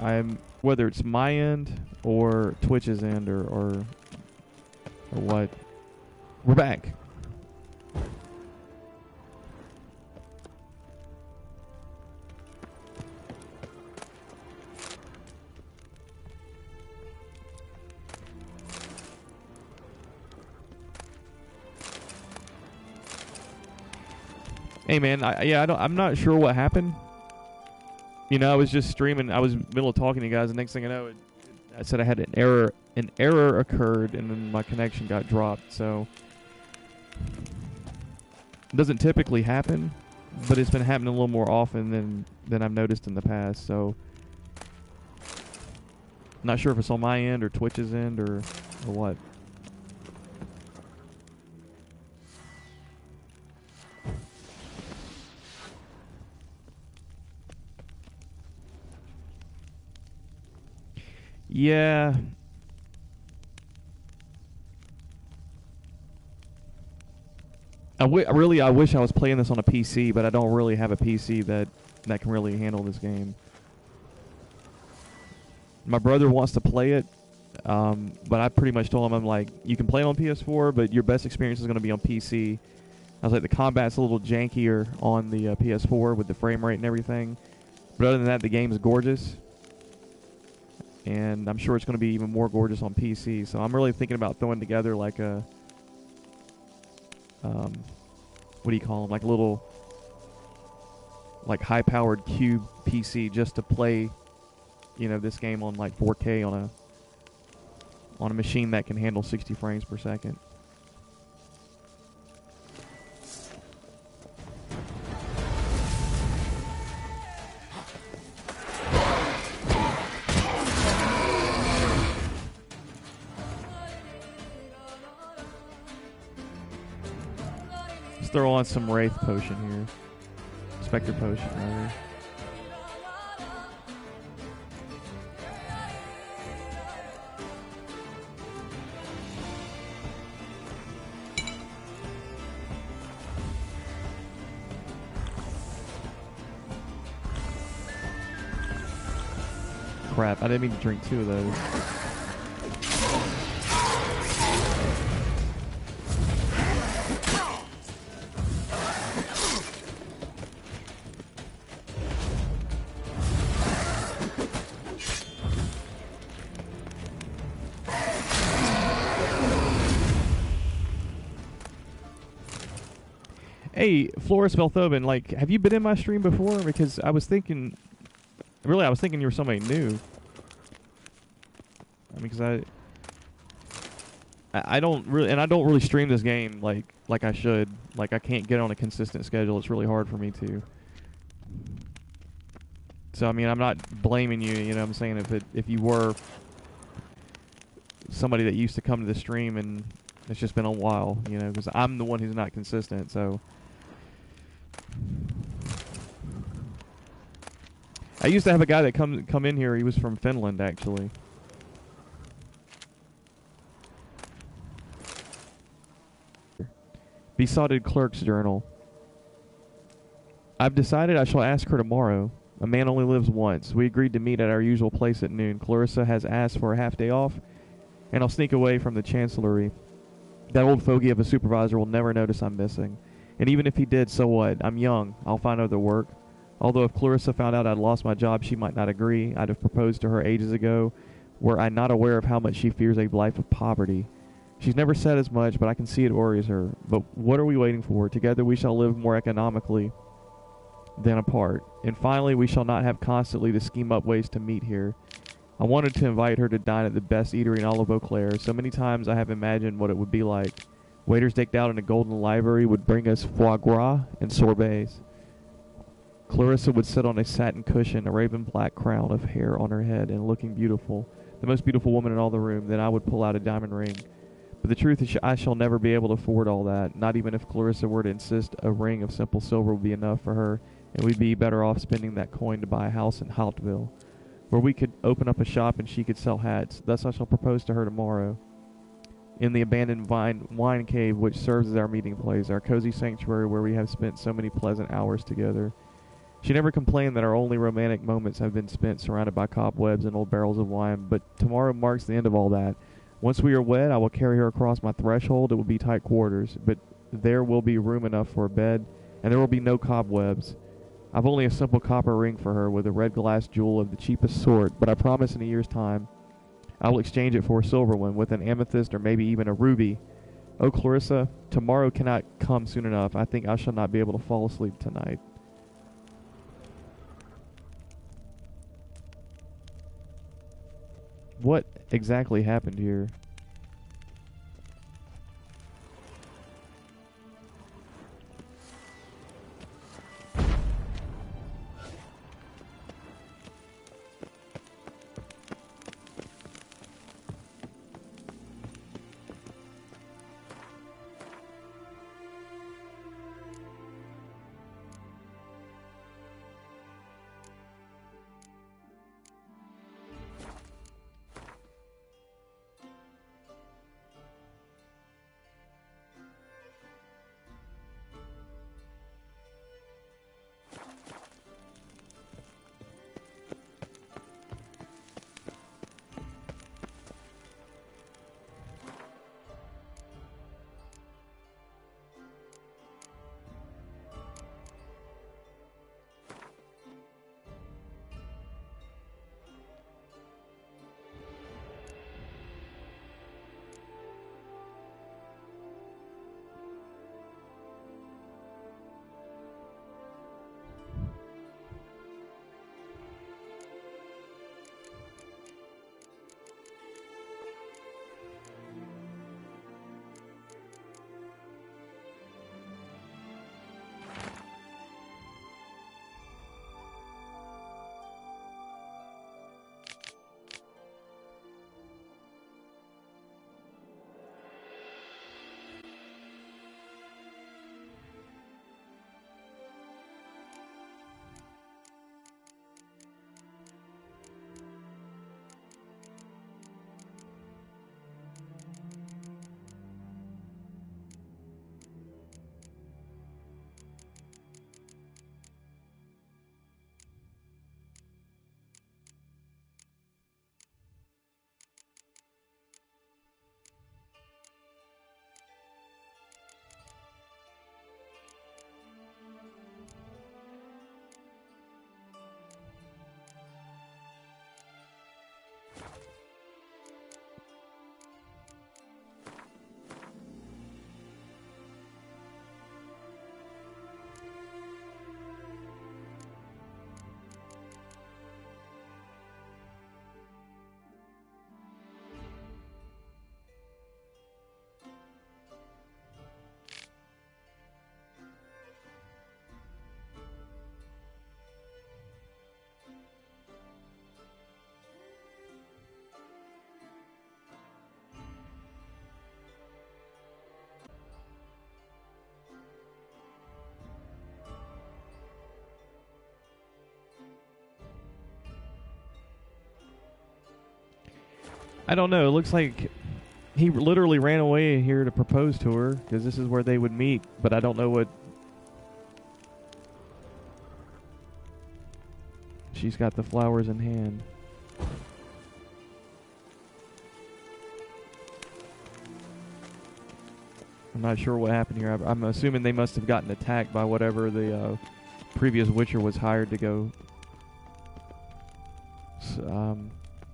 I'm whether it's my end or Twitch's end or what. We're back. Hey man, I'm not sure what happened. You know, I was just streaming. I was in the middle of talking to you guys, and next thing I know, I said I had an error. An error occurred, and then my connection got dropped. So it doesn't typically happen, but it's been happening a little more often than I've noticed in the past. So not sure if it's on my end or Twitch's end or what. Yeah. I wish I was playing this on a PC, but I don't really have a PC that can really handle this game. My brother wants to play it, but I pretty much told him, I'm like, you can play it on PS4, but your best experience is going to be on PC. I was like, the combat's a little jankier on the PS4 with the frame rate and everything. But other than that, the game is gorgeous. And I'm sure it's going to be even more gorgeous on PC. So I'm really thinking about throwing together like a, what do you call them? Like a little, like high-powered cube PC just to play, you know, this game on like 4K on a machine that can handle 60 frames per second. Let's throw on some Wraith potion here. Spectre potion, rather. Crap, I didn't mean to drink two of those. Hey, Floris Belthoven, like, have you been in my stream before? Because I was thinking, really, I was thinking you were somebody new. I mean, because I don't really, and I don't really stream this game like I should. Like, I can't get on a consistent schedule. It's really hard for me to. So, I mean, I'm not blaming you, you know what I'm saying? If you were somebody that used to come to the stream and it's just been a while, you know, because I'm the one who's not consistent, so. I used to have a guy that come in here. He was from Finland, actually. Besotted Clerk's Journal. I've decided I shall ask her tomorrow. A man only lives once. We agreed to meet at our usual place at noon. Clarissa has asked for a half day off, and I'll sneak away from the chancellery. That old fogey of a supervisor will never notice I'm missing. And even if he did, so what? I'm young. I'll find other work. Although if Clarissa found out I'd lost my job, she might not agree. I'd have proposed to her ages ago, were I not aware of how much she fears a life of poverty. She's never said as much, but I can see it worries her. But what are we waiting for? Together we shall live more economically than apart. And finally, we shall not have constantly to scheme up ways to meet here. I wanted to invite her to dine at the best eatery in all of Eau Claire. So many times I have imagined what it would be like. Waiters decked out in a golden livery would bring us foie gras and sorbets. Clarissa would sit on a satin cushion, a raven black crown of hair on her head, and looking beautiful, the most beautiful woman in all the room. Then I would pull out a diamond ring. But the truth is I shall never be able to afford all that, not even if Clarissa were to insist a ring of simple silver would be enough for her, and we'd be better off spending that coin to buy a house in Houghtville, where we could open up a shop and she could sell hats. Thus I shall propose to her tomorrow. In the abandoned wine cave which serves as our meeting place, our cozy sanctuary where we have spent so many pleasant hours together. She never complained that our only romantic moments have been spent surrounded by cobwebs and old barrels of wine, but tomorrow marks the end of all that. Once we are wed, I will carry her across my threshold. It will be tight quarters, but there will be room enough for a bed, and there will be no cobwebs. I've only a simple copper ring for her with a red glass jewel of the cheapest sort, but I promise in a year's time I will exchange it for a silver one with an amethyst or maybe even a ruby. Oh, Clarissa, tomorrow cannot come soon enough. I think I shall not be able to fall asleep tonight. What exactly happened here? I don't know. It looks like he literally ran away here to propose to her because this is where they would meet, but I don't know what. She's got the flowers in hand. I'm not sure what happened here. I'm assuming they must have gotten attacked by whatever the previous Witcher was hired to go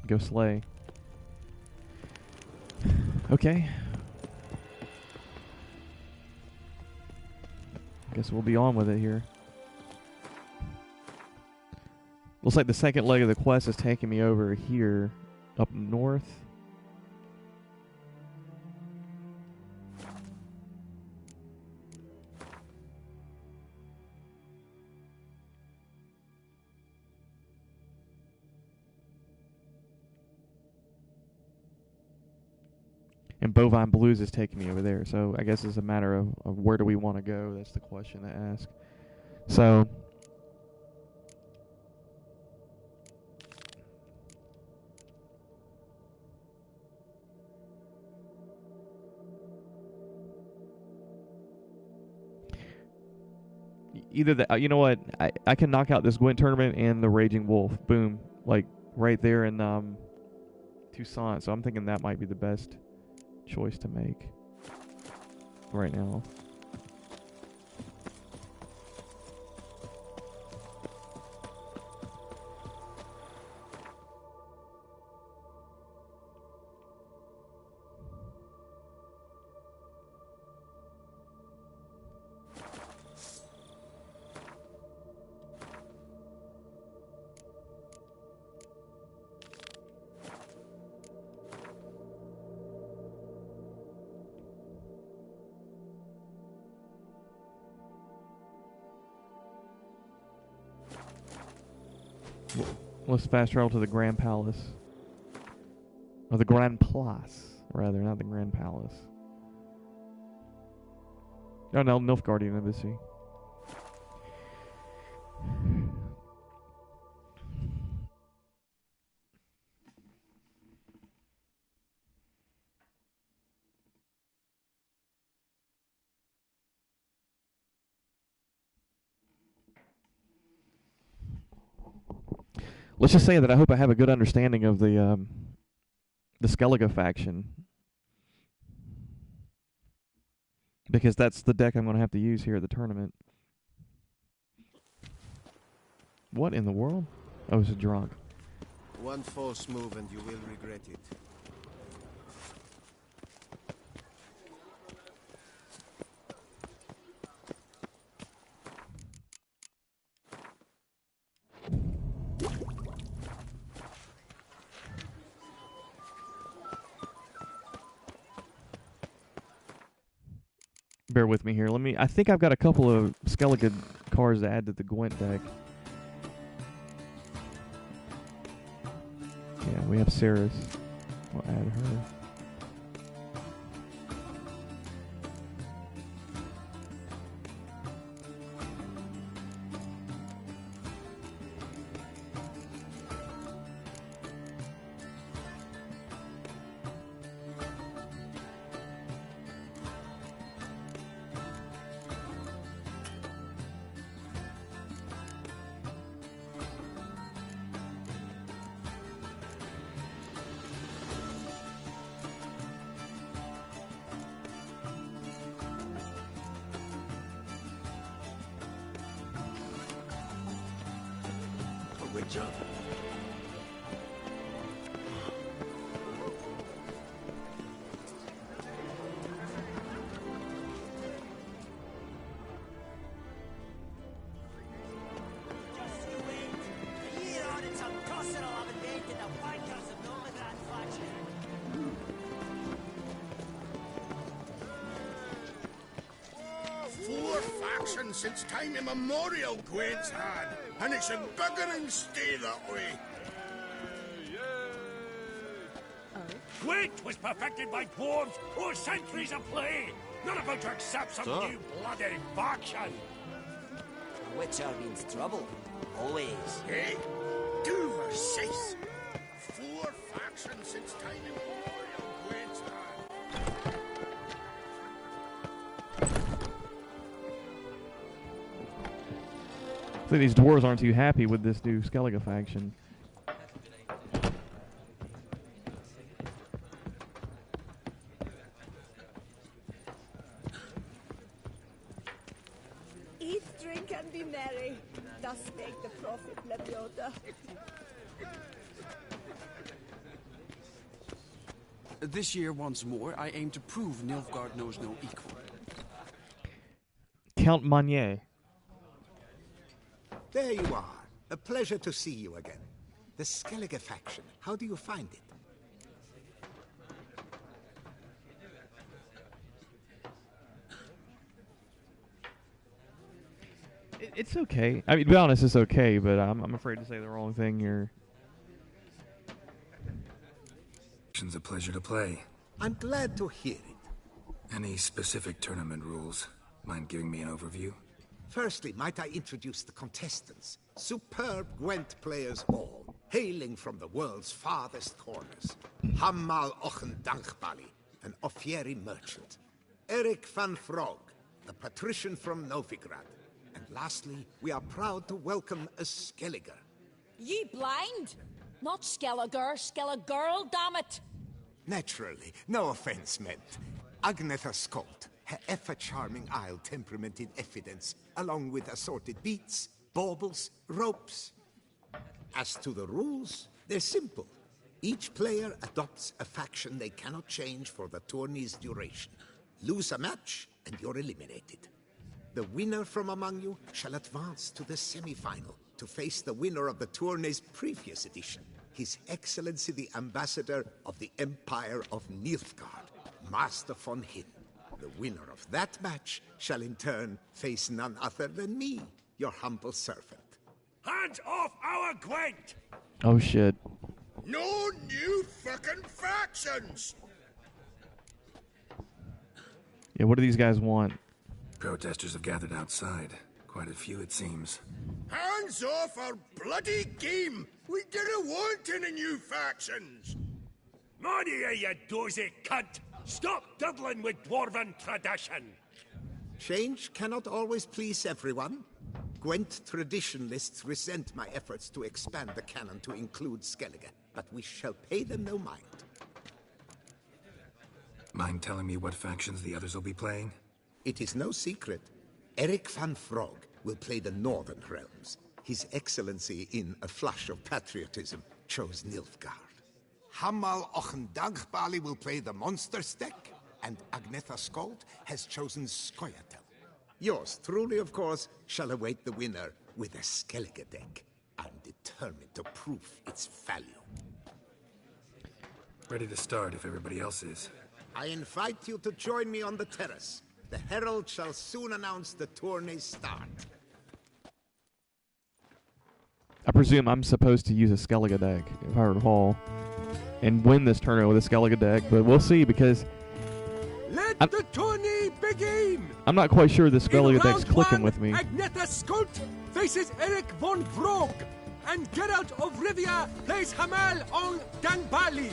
go slay. Okay. Guess we'll be on with it here. Looks like the second leg of the quest is taking me over here, up north. And Bovine Blues is taking me over there. So I guess it's a matter of where do we want to go. That's the question to ask. So either the you know what, I can knock out this Gwent tournament and the Raging Wolf. Boom, like right there in Toussaint. So I'm thinking that might be the best choice to make right now. Let's fast travel to the Grand Palace. Or the Grand Place, rather, not the Grand Palace. Oh no, Nilfgaardian Embassy. Let's just say that I hope I have a good understanding of the Skellige faction, because that's the deck I'm going to have to use here at the tournament. What in the world? Oh, it's a drunk. One false move and you will regret it. Bear with me here. I think I've got a couple of Skellige cards to add to the Gwent deck. Yeah, we have Ceres. We'll add her. Since time immemorial, Gwent's had, and it should bigger and stay that way. Gwent was perfected by dwarves 4 centuries of play, not about to accept some new bloody faction. A witcher means trouble, always. Hey, do cease. 4 factions since time immemorial, Gwent's had. So these dwarves aren't too happy with this new Skellige faction. Eat, drink, and be merry. Thus spake the prophet Lebioda. This year, once more, I aim to prove Nilfgaard knows no equal. Count Magnier. There you are. A pleasure to see you again. The Skellige faction, how do you find it? It's okay. I mean, to be honest, it's okay, but I'm afraid to say the wrong thing here. It's a pleasure to play. I'm glad to hear it. Any specific tournament rules? Mind giving me an overview? Firstly, might I introduce the contestants? Superb Gwent players all, hailing from the world's farthest corners. Hammal Ochen Dankbali, an Offieri merchant. Eric van Frog, a patrician from Novigrad. And Lastly, we are proud to welcome a Skelliger. Ye blind? Not Skelliger, Skelligirl, damn it! Naturally, no offense meant. Agnetha Skolt, her ever-charming Isle temperament in evidence, along with assorted beats, baubles, ropes. As to the rules, they're simple. Each player adopts a faction they cannot change for the tourney's duration. Lose a match, and you're eliminated. The winner from among you shall advance to the semi-final to face the winner of the tourney's previous edition, His Excellency the Ambassador of the Empire of Nilfgaard, Master von Hin. The winner of that match shall in turn face none other than me, your humble servant. Hands off our Gwent! Oh shit. No new fucking factions! Yeah, what do these guys want? Protesters have gathered outside. Quite a few, it seems. Hands off our bloody game! We didn't want any new factions! Money, you dozy cunt! Stop diddling with dwarven tradition! Change cannot always please everyone. Gwent traditionalists resent my efforts to expand the canon to include Skellige, but we shall pay them no mind. Mind telling me what factions the others will be playing? It is no secret. Eric van Frog will play the Northern Realms. His Excellency, in a flush of patriotism, chose Nilfgaard. Hamal Ochendagbali will play the Monster Stack, and Agnetha Skolt has chosen Skoyatel. Yours truly, of course, shall await the winner with a Skellige deck. I'm determined to prove its value. Ready to start if everybody else is. I invite you to join me on the terrace. The Herald shall soon announce the tourney's start. I presume I'm supposed to use a Skellige deck, if I recall, and win this tournament with a Skellige deck, but we'll see because Let the tourney begin! I'm not quite sure the Skellige deck's clicking with me. Agnetha Skolt faces Eric von Vrog, and Geralt of Rivia plays Hamal on Dangbali.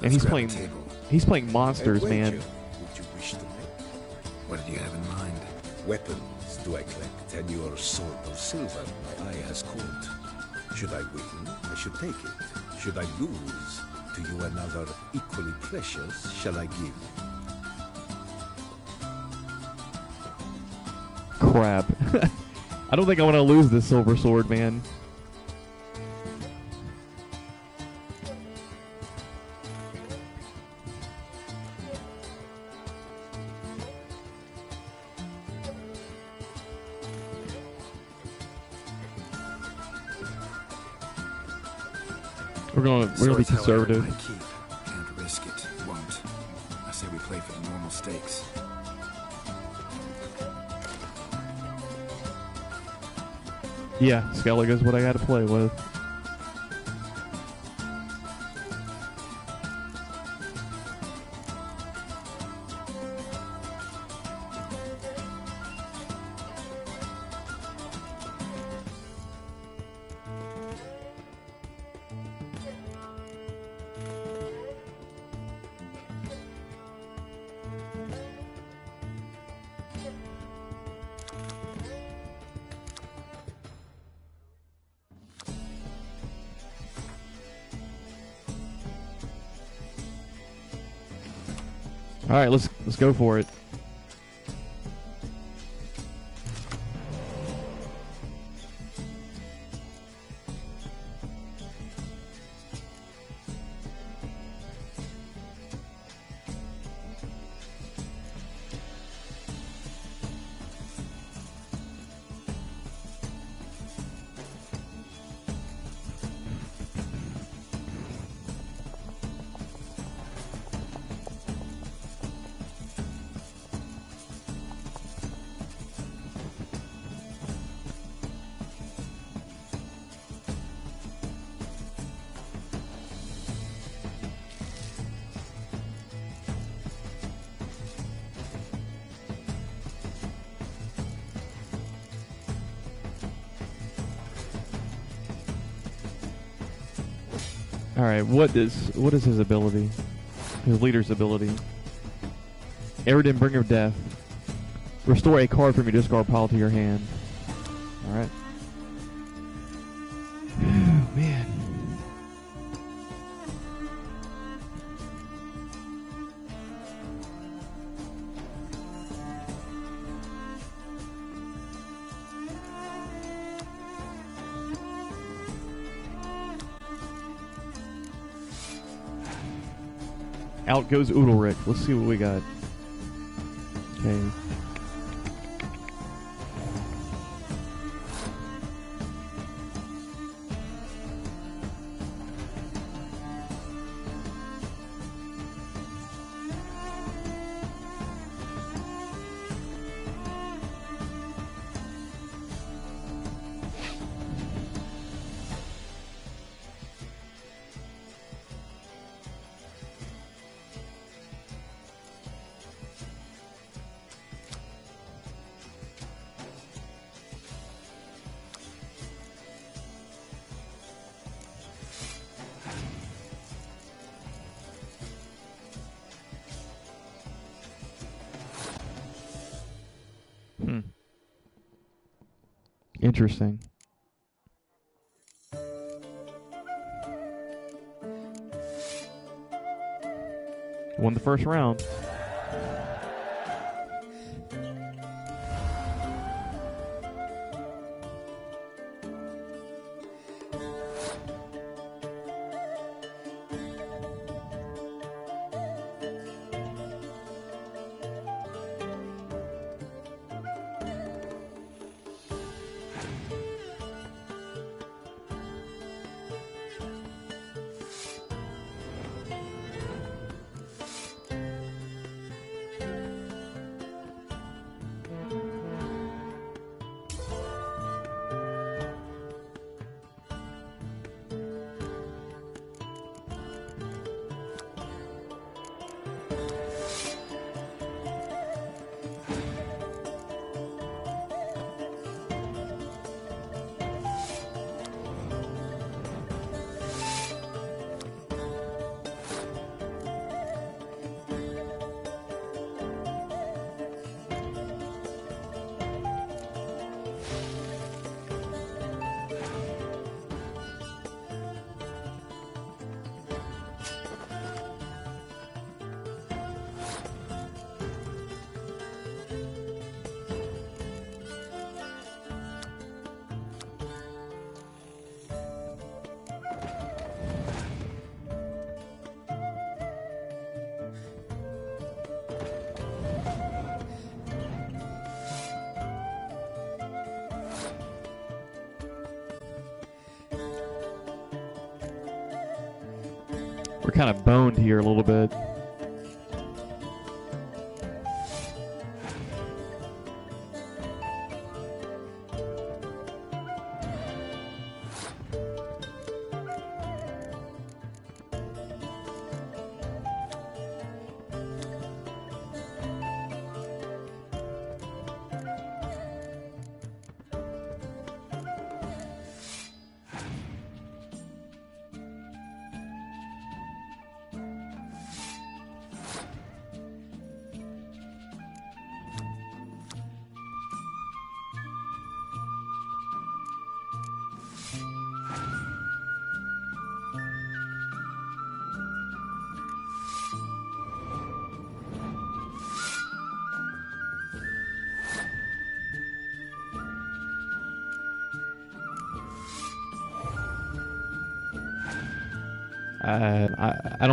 And he's playing monsters, man. Would you wish to make? What did you have in mind? Weapons do I collect, and your sword of silver my eye has caught. Should I win, I should take it. Should I lose, to you another equally precious shall I give. Crap. I don't think I want to lose this silver sword, man. We're gonna be conservative. Might keep. Can't risk it. Won't. I say we play for the normal stakes. Yeah, Skellige's what I got to play with. All right, let's go for it. All right, what is his ability? His leader's ability. Eridan, Bringer of Death. Restore a card from your discard pile to your hand. Alright. Oh, man. Out goes Udalric. Let's see what we got. Okay. Interesting. Won the first round. We're kind of boned here a little bit.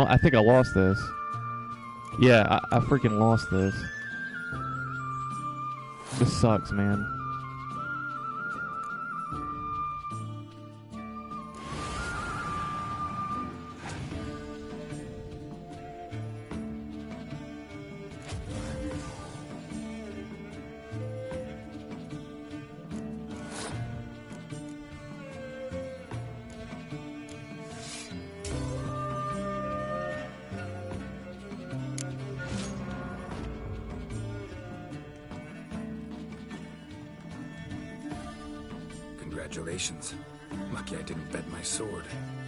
I think I lost this. Yeah, I freaking lost this. This sucks, man. Congratulations. Lucky I didn't bet my sword.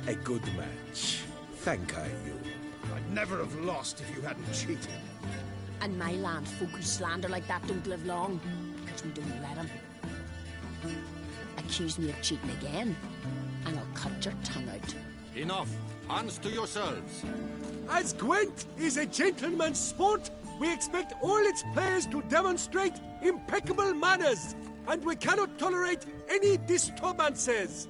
A good match. Thank I you. I'd never have lost if you hadn't cheated. And my land, folk who slander like that don't live long, because we don't let them. Accuse me of cheating again, and I'll cut your tongue out. Enough. Hands to yourselves. As Gwent is a gentleman's sport, we expect all its players to demonstrate impeccable manners, and we cannot tolerate any disturbances.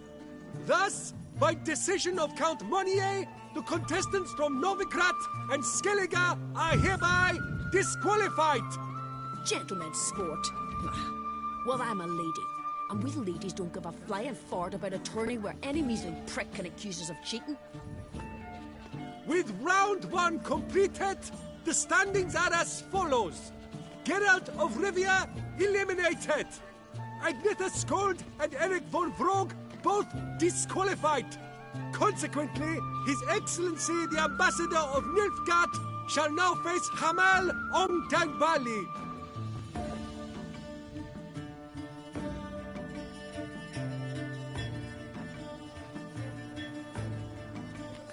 Thus, by decision of Count Monnier, the contestants from Novigrad and Skellige are hereby disqualified. Gentlemen's sport? Well, I'm a lady, and we ladies don't give a flying fart about a tourney where any measly prick can accuse us of cheating. With round 1 completed, the standings are as follows. Geralt of Rivia eliminated. Agnetha Skold and Eric von Vrog both disqualified. Consequently, His Excellency the Ambassador of Nilfgaard shall now face Hamal on Dangbali.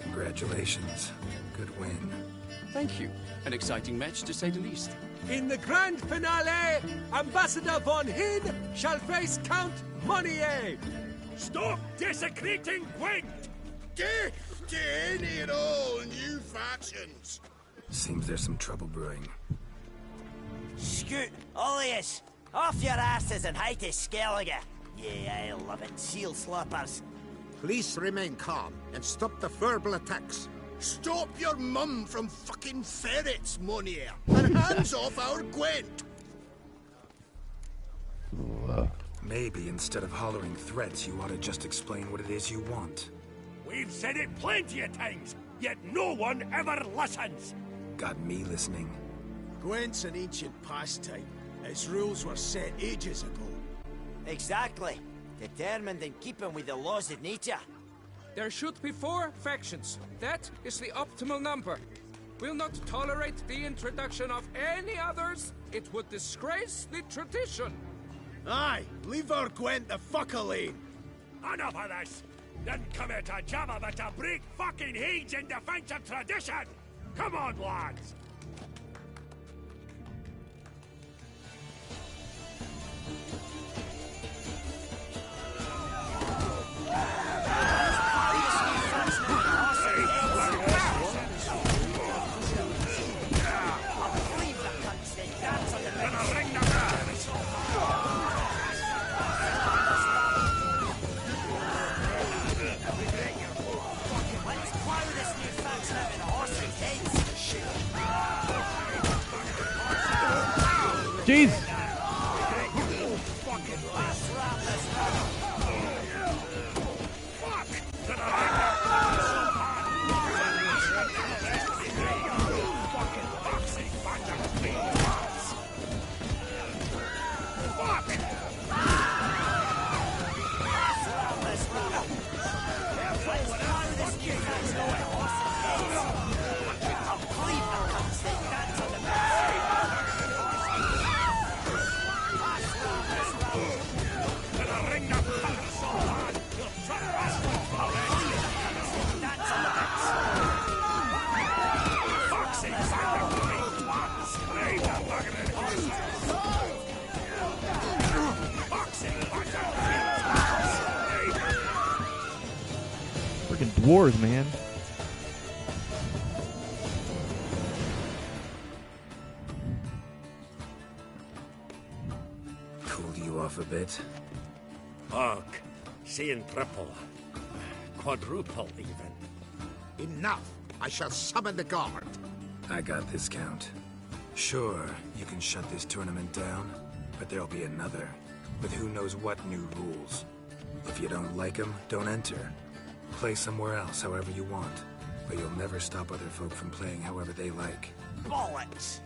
Congratulations. Good win. Thank you. An exciting match, to say the least. In the grand finale, Ambassador von Hinn shall face Count Monnier. Stop desecrating Gwent! Death to any and all new factions! Seems there's some trouble brewing. Scoot, Oleus! Off your asses and hide to Skellige! Yeah, I love it, seal slappers. Please remain calm and stop the verbal attacks. Stop your mum from fucking ferrets, Monnier! And hands off our Gwent! Maybe instead of hollering threats, you ought to just explain what it is you want. We've said it plenty of times, yet no one ever listens. Got me listening. Gwent's an ancient pastime. Its rules were set ages ago. Exactly. Determined in keeping with the laws of nature. There should be 4 factions. That is the optimal number. We'll not tolerate the introduction of any others. It would disgrace the tradition. Aye, leave our Gwent the fuck alone. Enough of this! Didn't come here to jabber, but to break fucking heads in defense of tradition! Come on, lads! Jeez! Freaking dwarves, man. Cooled you off a bit? Ugh. Seeing triple. Quadruple, even. Enough! I shall summon the guard. I got this, Count. Sure, you can shut this tournament down, but there'll be another, with who knows what new rules. If you don't like them, don't enter. Play somewhere else however you want, but you'll never stop other folk from playing however they like. Bollocks!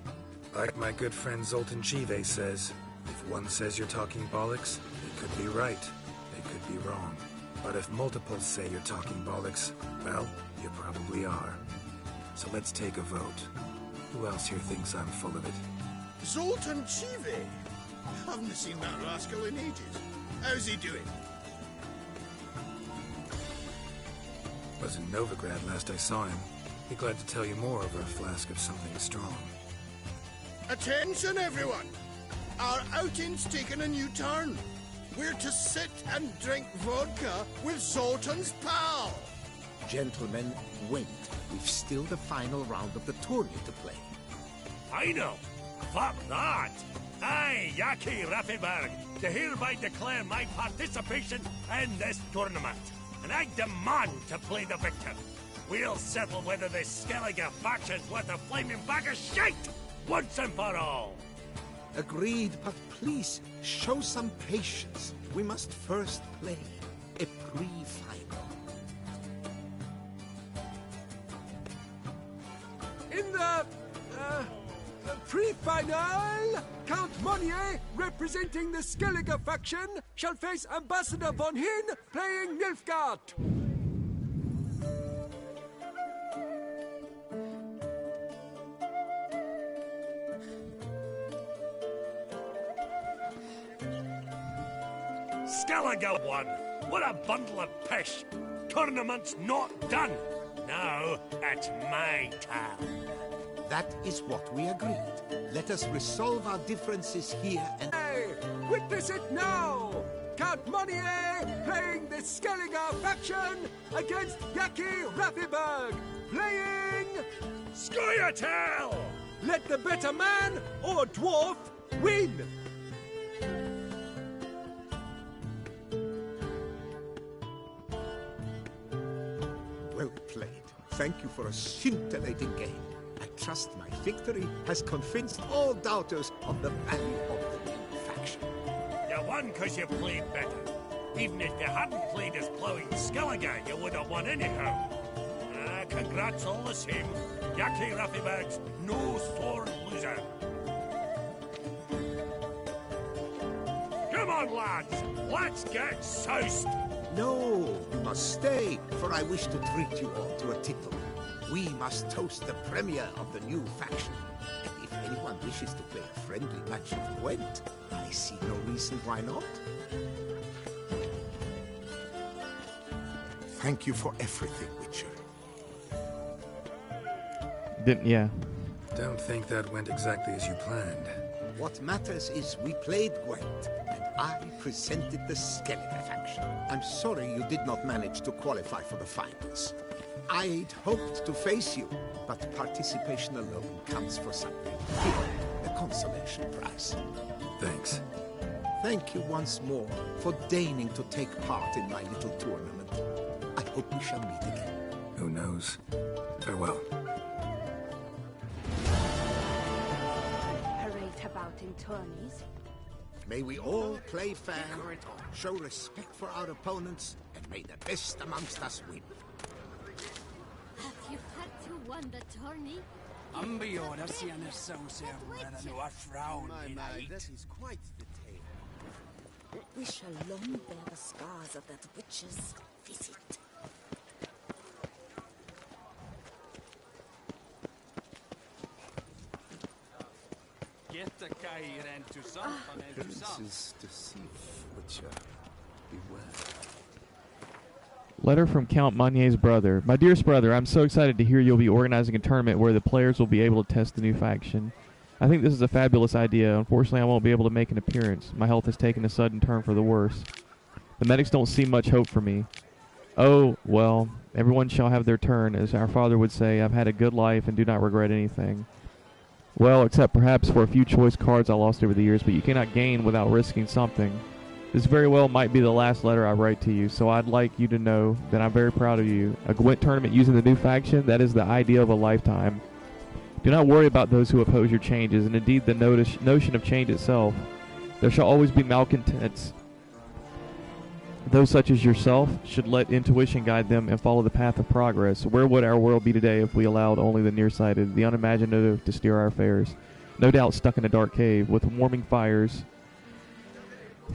Like my good friend Zoltan Chive says, if one says you're talking bollocks, they could be right, they could be wrong. But if multiples say you're talking bollocks, well, you probably are. So let's take a vote. Who else here thinks I'm full of it? Zoltan Chive? Haven't seen that rascal in ages. How's he doing? Was in Novigrad last I saw him. Be glad to tell you more over a flask of something strong. Attention, everyone! Our outing's taken a new turn. We're to sit and drink vodka with Zoltan's pal. Gentlemen, wait. We've still the final round of the tourney to play. Final? Fuck that! I, Yaki Rafiberg, to hereby declare my participation in this tournament. And I demand to play the victor. We'll settle whether this Skellige faction's worth a flaming bag of shite! Once and for all! Agreed, but please, show some patience. We must first play a pre-final. In the pre-final, Count Monnier, representing the Skellige faction, shall face Ambassador von Hinn, playing Nilfgaard. Skellige won! What a bundle of pish! Tournament's not done! Now, it's my turn. That is what we agreed. Let us resolve our differences here and... Hey, witness it now! Count Monnier playing the Skellige faction against Yaki Rafiberg, playing... Scoia'tael! Let the better man or dwarf win! Well played. Thank you for a scintillating game. I trust my victory has convinced all doubters of the value of the new faction. You won because you played better. Even if you hadn't played as plowing Skellige, you would have won anyhow. Congrats all the same. Yaki Rafiberg's no sore loser. Come on, lads. Let's get soused. No, you must stay, for I wish to treat you all to a tickle. We must toast the premier of the new faction. And if anyone wishes to play a friendly match of Gwent, I see no reason why not. Thank you for everything, Witcher. Yeah. Don't think that went exactly as you planned. What matters is we played Gwent, and I presented the Skellige faction. I'm sorry you did not manage to qualify for the finals. I'd hoped to face you, but participation alone counts for something. Here, the consolation prize. Thanks. Thank you once more for deigning to take part in my little tournament. I hope we shall meet again. Who knows? Farewell. Parade about in tourneys. May we all play fair, show respect for our opponents, and may the best amongst us win. Have you had to won the tourney? That is quite the tale. We shall long bear the scars of that witch's visit. Prince's deceit, Witcher. Beware. Letter from Count Monier's brother. My dearest brother, I'm so excited to hear you'll be organizing a tournament where the players will be able to test the new faction. I think this is a fabulous idea. Unfortunately, I won't be able to make an appearance. My health has taken a sudden turn for the worse. The medics don't see much hope for me. Oh, well, everyone shall have their turn. As our father would say, I've had a good life and do not regret anything. Well, except perhaps for a few choice cards I lost over the years, but you cannot gain without risking something. This very well might be the last letter I write to you, so I'd like you to know that I'm very proud of you. A Gwent tournament using the new faction, that is the idea of a lifetime. Do not worry about those who oppose your changes, and indeed the notion of change itself. There shall always be malcontents. Those such as yourself should let intuition guide them and follow the path of progress. Where would our world be today if we allowed only the nearsighted, the unimaginative to steer our affairs? No doubt stuck in a dark cave with warming fires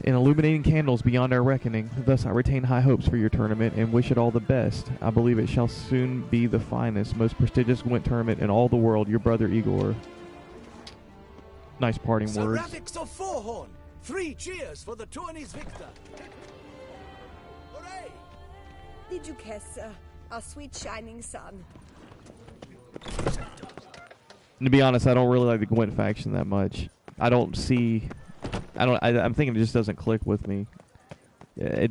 and illuminating candles beyond our reckoning. Thus I retain high hopes for your tournament and wish it all the best. I believe it shall soon be the finest, most prestigious Gwent tournament in all the world. Your brother Igor. Nice parting words. Seraphics of Forehorn! 3 cheers for the tourney's victor! Hooray! Did you kiss our sweet shining sun? To be honest, I don't really like the Gwent faction that much. I'm thinking it just doesn't click with me. I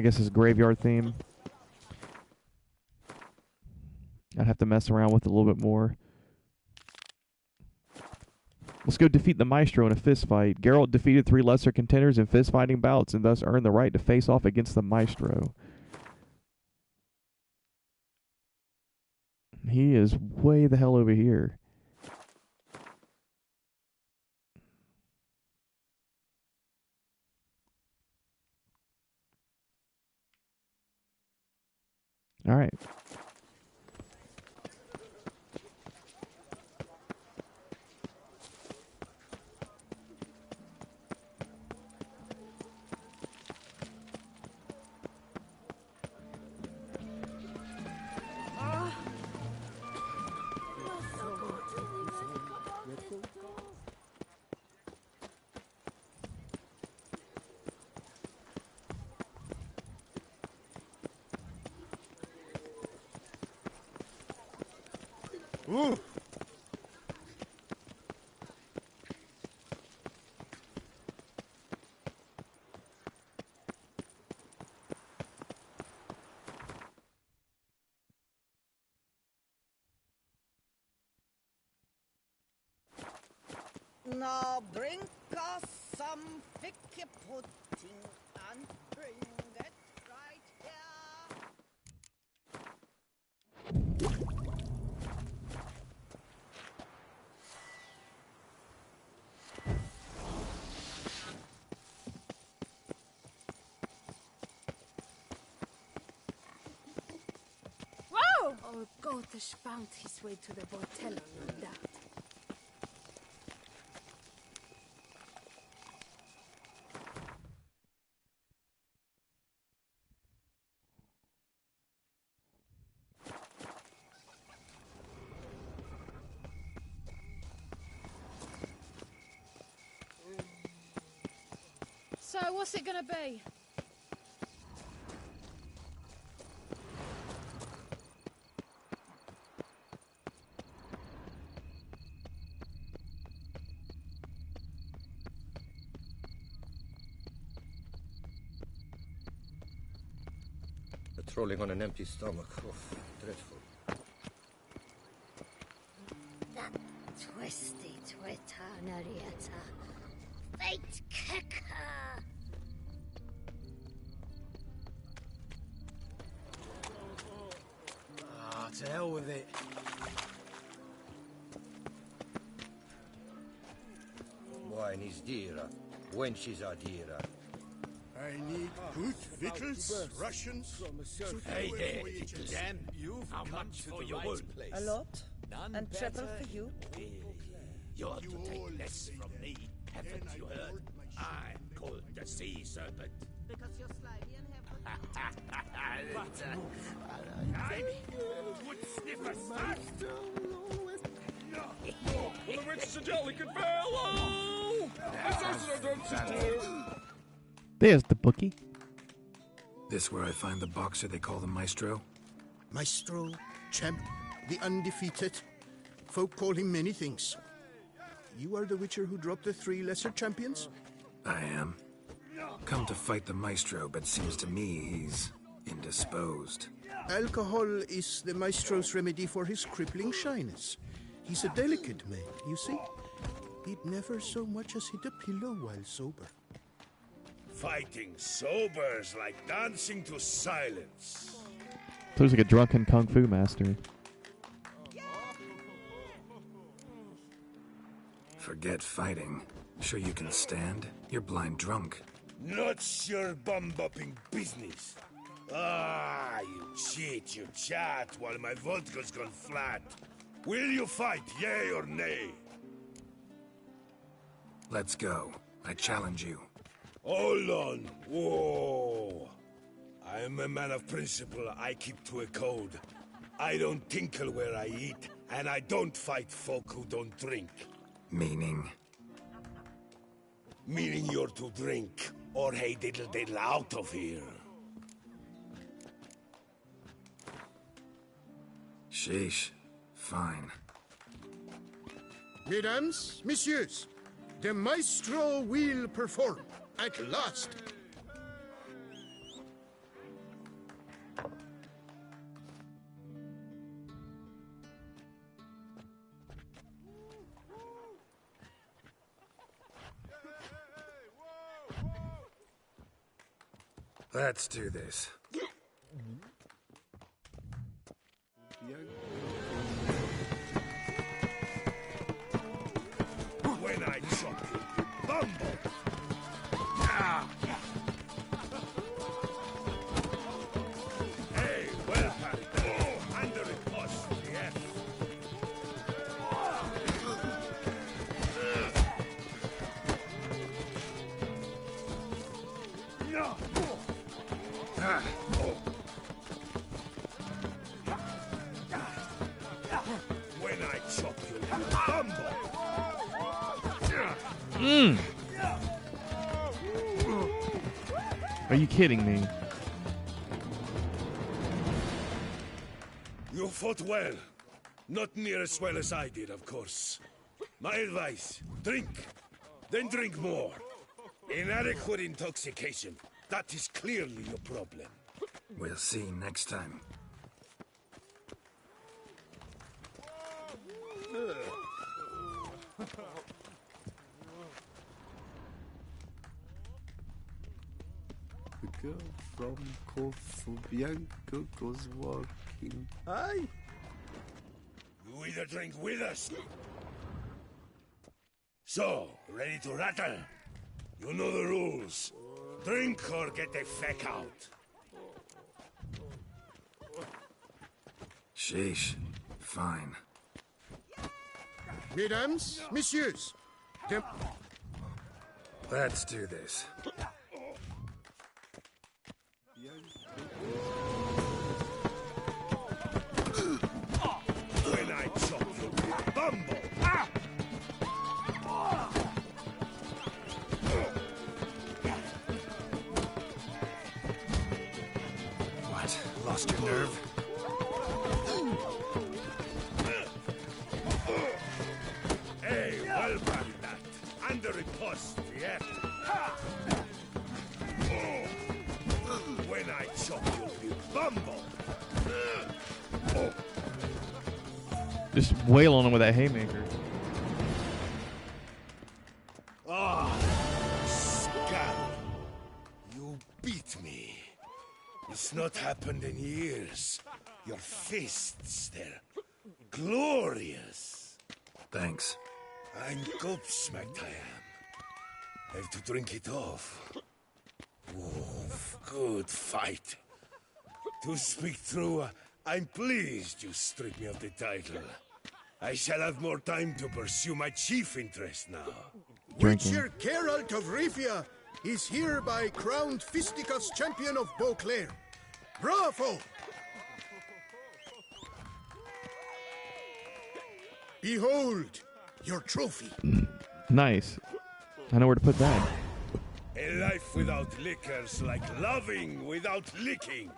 guess it's graveyard theme. I'd have to mess around with it a little bit more. Let's go defeat the Maestro in a fist fight. Geralt defeated 3 lesser contenders in fist fighting bouts and thus earned the right to face off against the Maestro. He is way the hell over here. All right. Ooh. Now bring us some ficky pudding and bring it right here. Whoa! Our Gotish found his way to the Bortello, no doubt. So, what's it gonna be? Patrolling on an empty stomach. Oh, dreadful. That twisty Twitter, Narietta. Fate kicker! Ah, to hell with it. Wine is dearer. Wenches are dearer. I need good victuals, rations. Hey there, little jam. How much for your wound? A lot. And treble for you. You're to take less from me, haven't you heard? I'm called the Sea Serpent. Because you're slimy and I'm good sniffer, son. Well, the witch is a jolly good fellow! There's the bookie. This where I find the boxer they call the Maestro? Maestro, champ, the undefeated. Folk call him many things. You are the Witcher who dropped the 3 lesser champions? I am. Come to fight the Maestro, but seems to me he's indisposed. Alcohol is the Maestro's remedy for his crippling shyness. He's a delicate man, you see. He'd never so much as hit a pillow while sober. Fighting sober's like dancing to silence. Looks like a drunken kung fu master. Forget fighting. Sure you can stand? You're blind drunk. Not your bum-bopping business. Ah, you cheat, you chat, while my vodka's gone flat. Will you fight, yay or nay? Let's go. I challenge you. Hold on. Whoa. I'm a man of principle. I keep to a code. I don't tinkle where I eat, and I don't fight folk who don't drink. Meaning? Meaning you're to drink, or hey diddle diddle out of here. Sheesh. Fine. Mesdames, messieurs, the maestro will perform at last. Let's do this. When I chop you, bumble! Ah. Hey, well parried. Oh, under it, boss. Yes. No. Ah. When I chop you, bumble! Are you kidding me? You fought well. Not near as well as I did, of course. My advice, drink. Then drink more. Inadequate intoxication. That is clearly your problem. We'll see next time. The girl from Corfu Bianco goes walking. Aye. You either drink with us. So, ready to rattle? You know the rules. Drink or get the feck out. Sheesh. Fine. Mesdames, messieurs, the... Let's do this. When I chop you, bumble! Ah! What? Lost your nerve? Hey, well parried that. Under it, post, yeah. When I chop you bumble! Just wail on him with that haymaker. Ah, scab! You beat me. It's not happened in years. Your fists, they're glorious. Thanks. I'm gobsmacked, I am. Have to drink it off. Oof, good fight. To speak true, I'm pleased you stripped me of the title. I shall have more time to pursue my chief interest now. Witcher Geralt of Rivia is hereby crowned Fisticuffs champion of Beauclair. Bravo! Behold, your trophy. Nice. I know where to put that. A life without liquor's like loving without licking.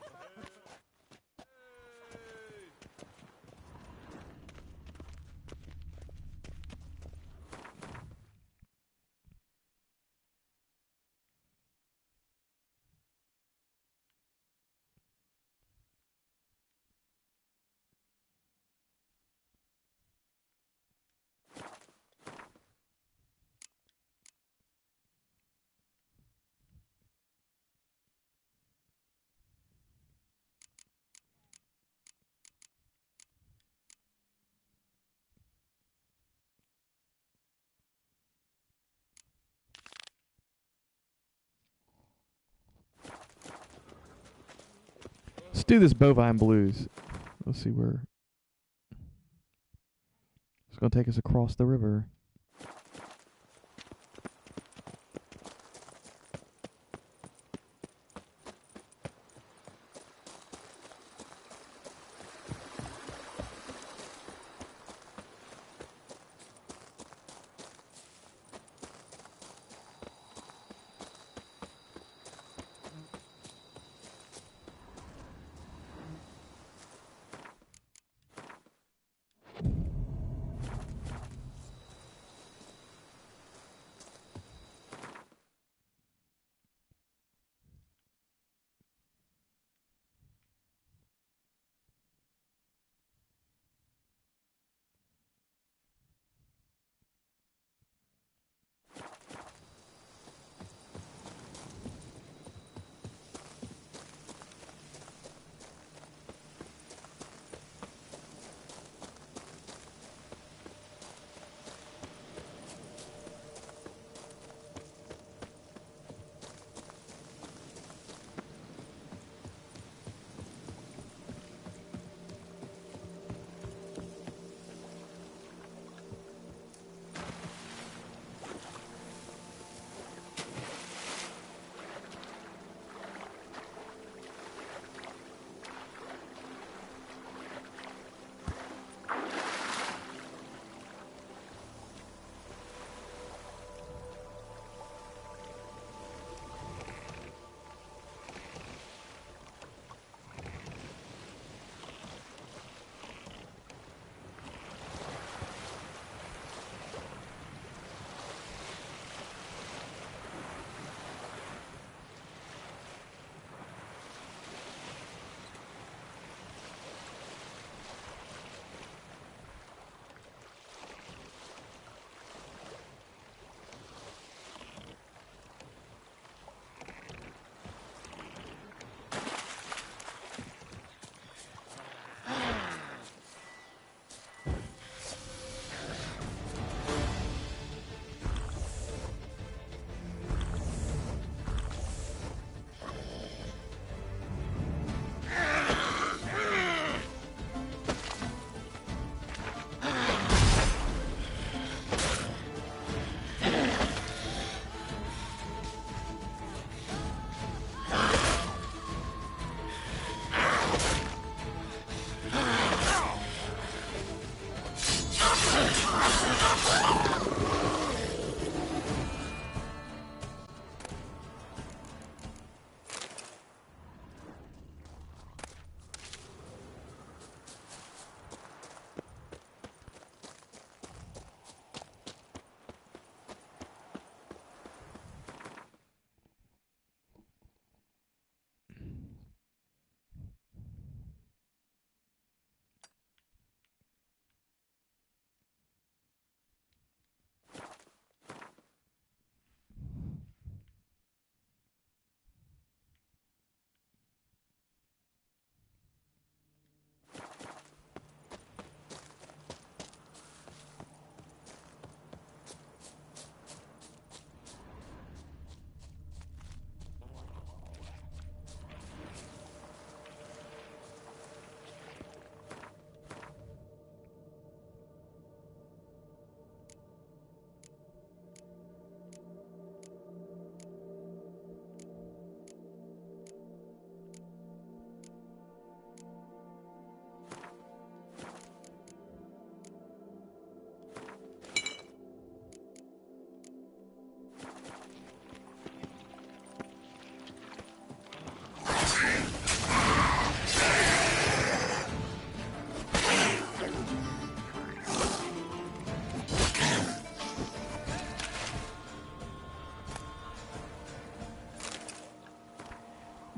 Let's do this bovine blues. Let's see where it's going to take us across the river.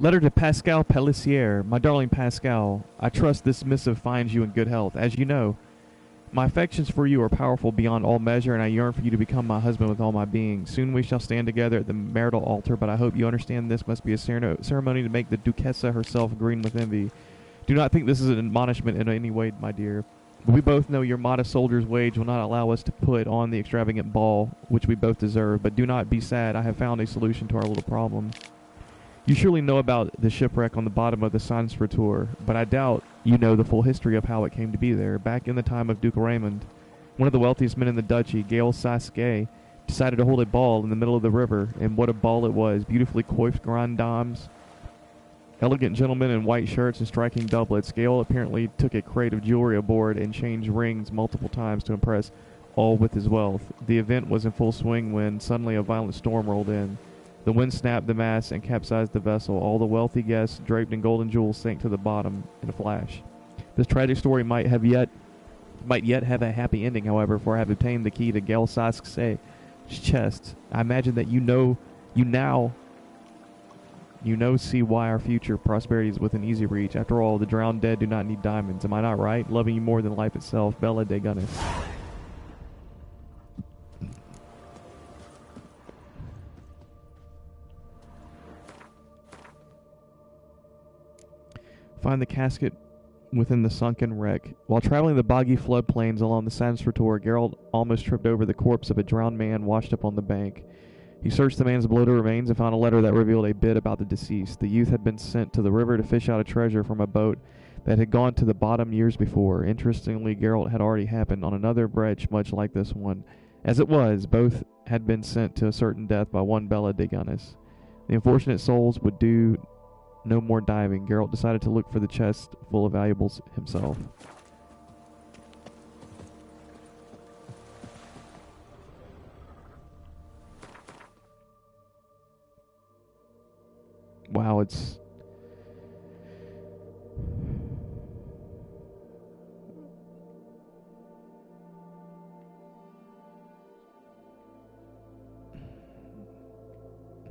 Letter to Pascal Pelissier. My darling Pascal, I trust this missive finds you in good health. As you know, my affections for you are powerful beyond all measure, and I yearn for you to become my husband with all my being. Soon we shall stand together at the marital altar, but I hope you understand this must be a ceremony to make the Duchessa herself green with envy. Do not think this is an admonishment in any way, my dear. We both know your modest soldier's wage will not allow us to put on the extravagant ball which we both deserve, but do not be sad. I have found a solution to our little problem. You surely know about the shipwreck on the bottom of the Sansfrator, but I doubt you know the full history of how it came to be there. Back in the time of Duke Raymond, one of the wealthiest men in the duchy, Gael Sasque, decided to hold a ball in the middle of the river, and what a ball it was. Beautifully coiffed grand dames, elegant gentlemen in white shirts and striking doublets. Gael apparently took a crate of jewelry aboard and changed rings multiple times to impress all with his wealth. The event was in full swing when suddenly a violent storm rolled in. The wind snapped the mast and capsized the vessel. All the wealthy guests, draped in golden jewels, sank to the bottom in a flash. This tragic story might yet have a happy ending, however, for I have obtained the key to Gael Sasque's chest. I imagine that you see why our future prosperity is within easy reach. After all, the drowned dead do not need diamonds. Am I not right? Loving you more than life itself, Bella de Gunnis. Find the casket within the sunken wreck. While traveling the boggy floodplains along the Sansfrator, Geralt almost tripped over the corpse of a drowned man washed up on the bank. He searched the man's bloated remains and found a letter that revealed a bit about the deceased. The youth had been sent to the river to fish out a treasure from a boat that had gone to the bottom years before. Interestingly, Geralt had already happened on another bridge much like this one. As it was, both had been sent to a certain death by one Bella de Gunnis. The unfortunate souls would do no more diving. Geralt decided to look for the chest full of valuables himself. Wow, it's...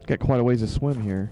got quite a ways to swim here.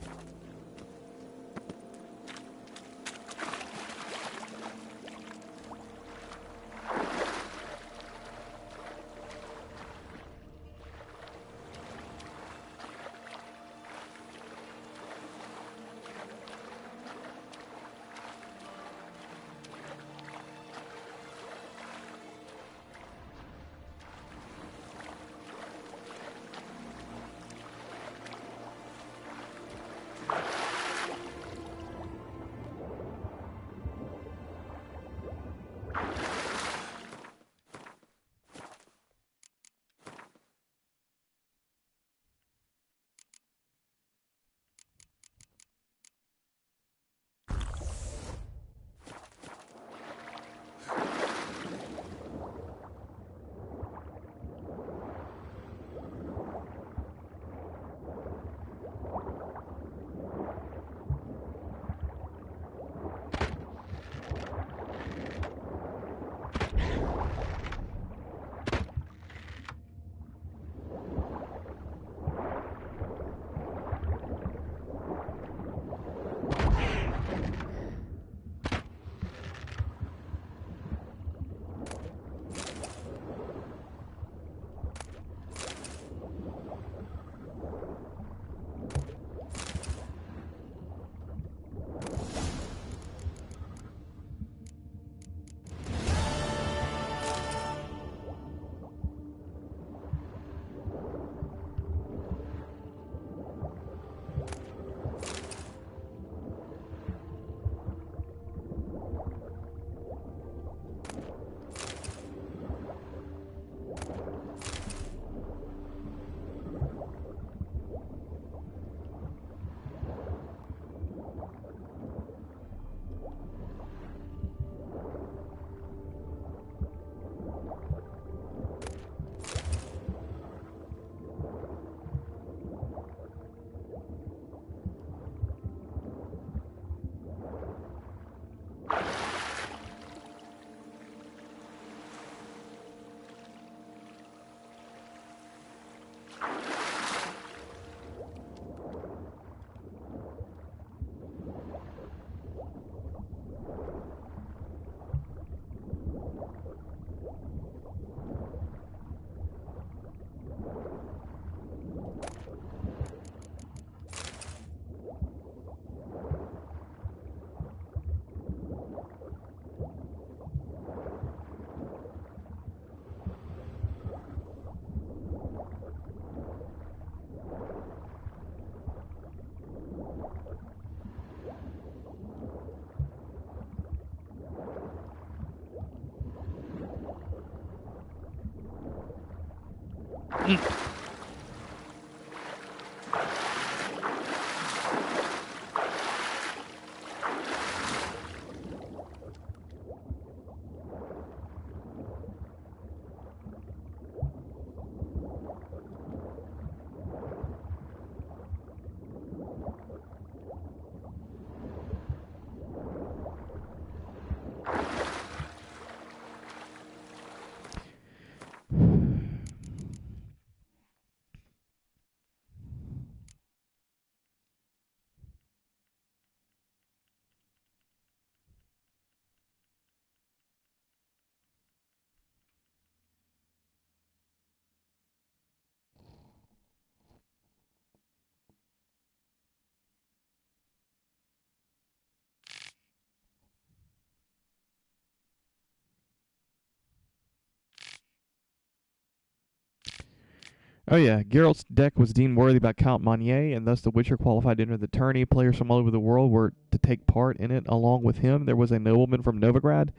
Oh yeah, Geralt's deck was deemed worthy by Count Monier, and thus the Witcher qualified to enter the tourney. Players from all over the world were to take part in it. Along with him, there was a nobleman from Novigrad,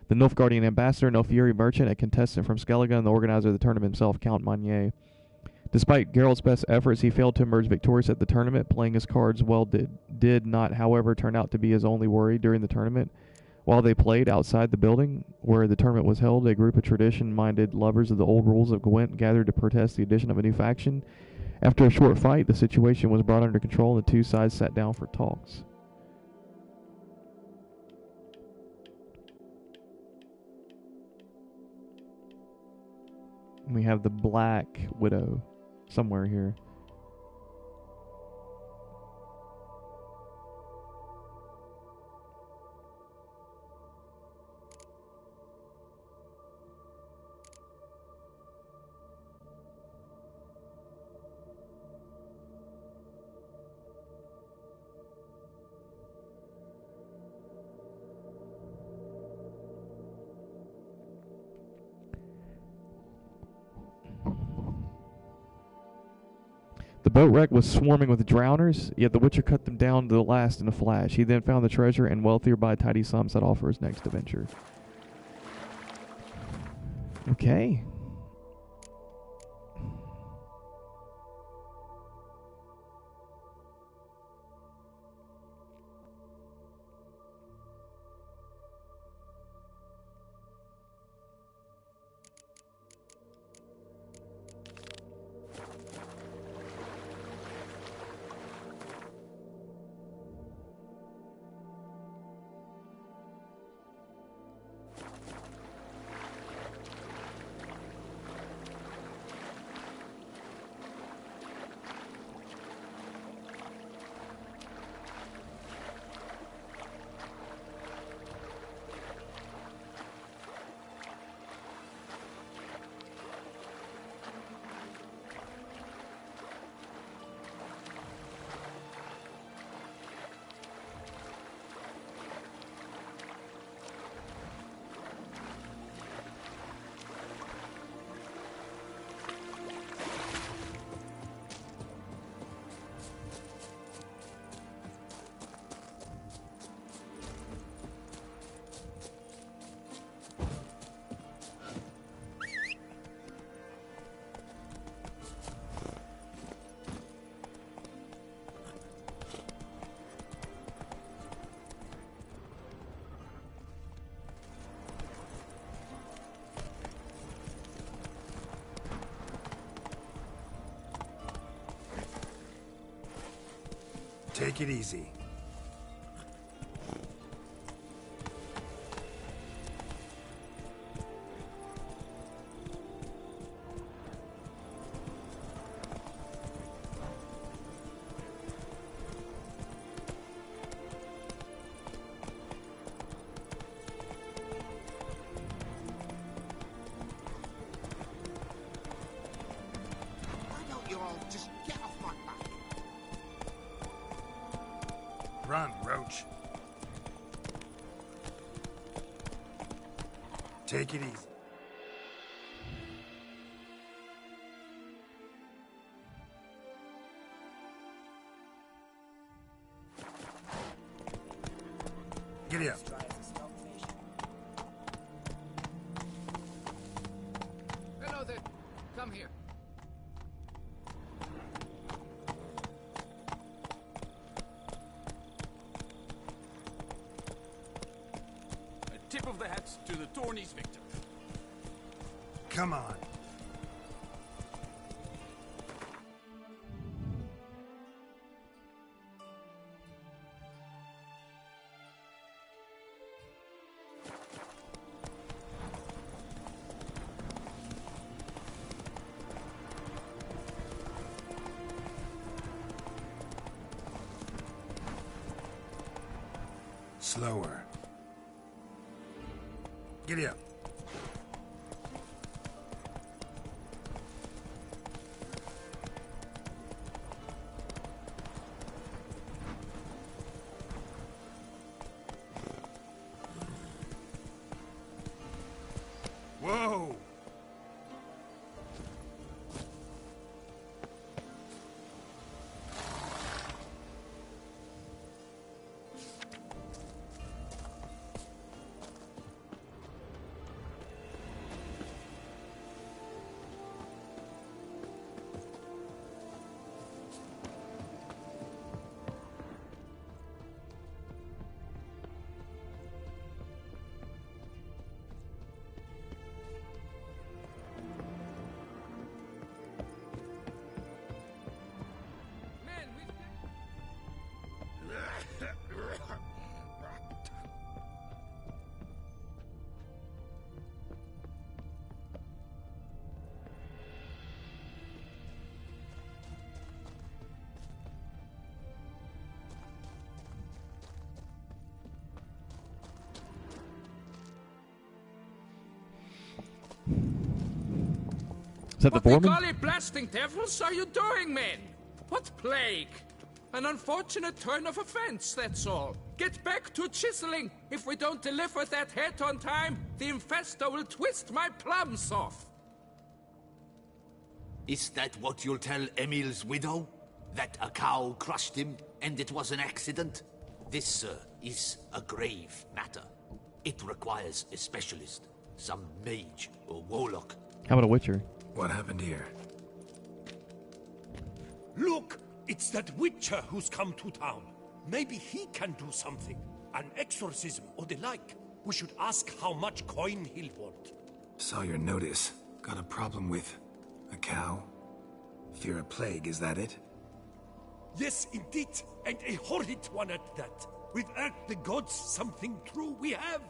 the Nilfgaardian ambassador, Nilfgaard merchant, a contestant from Skellige, and the organizer of the tournament himself, Count Monier. Despite Geralt's best efforts, he failed to emerge victorious at the tournament. Playing his cards well did not, however, turn out to be his only worry during the tournament. While they played outside the building where the tournament was held, a group of tradition-minded lovers of the old rules of Gwent gathered to protest the addition of a new faction. After a short fight, the situation was brought under control and the two sides sat down for talks. We have the Black Widow somewhere here. The boat wreck was swarming with drowners, yet the Witcher cut them down to the last in a flash. He then found the treasure and, wealthier by a tidy sum, set off for his next adventure. Okay. Take it easy. Why don't you all just get off my back? Run, Roach. Take it easy. Giddy up. Hello there. Come here. Dorney's victim. Come on. Slower. Giddy up. Whoa! Is that the What the foreman? golly blasting devils are you doing, men? What plague? An unfortunate turn of offense, that's all. Get back to chiseling. If we don't deliver that head on time, the infestor will twist my plums off. Is that what you'll tell Emil's widow? That a cow crushed him and it was an accident? This, sir, is a grave matter. It requires a specialist. Some mage or warlock. How about a witcher? What happened here? Look! It's that witcher who's come to town. Maybe he can do something. An exorcism or the like. We should ask how much coin he'll want. Saw your notice. Got a problem with a cow? Fear a plague, is that it? Yes, indeed. And a horrid one at that. We've earned the gods something true, we have.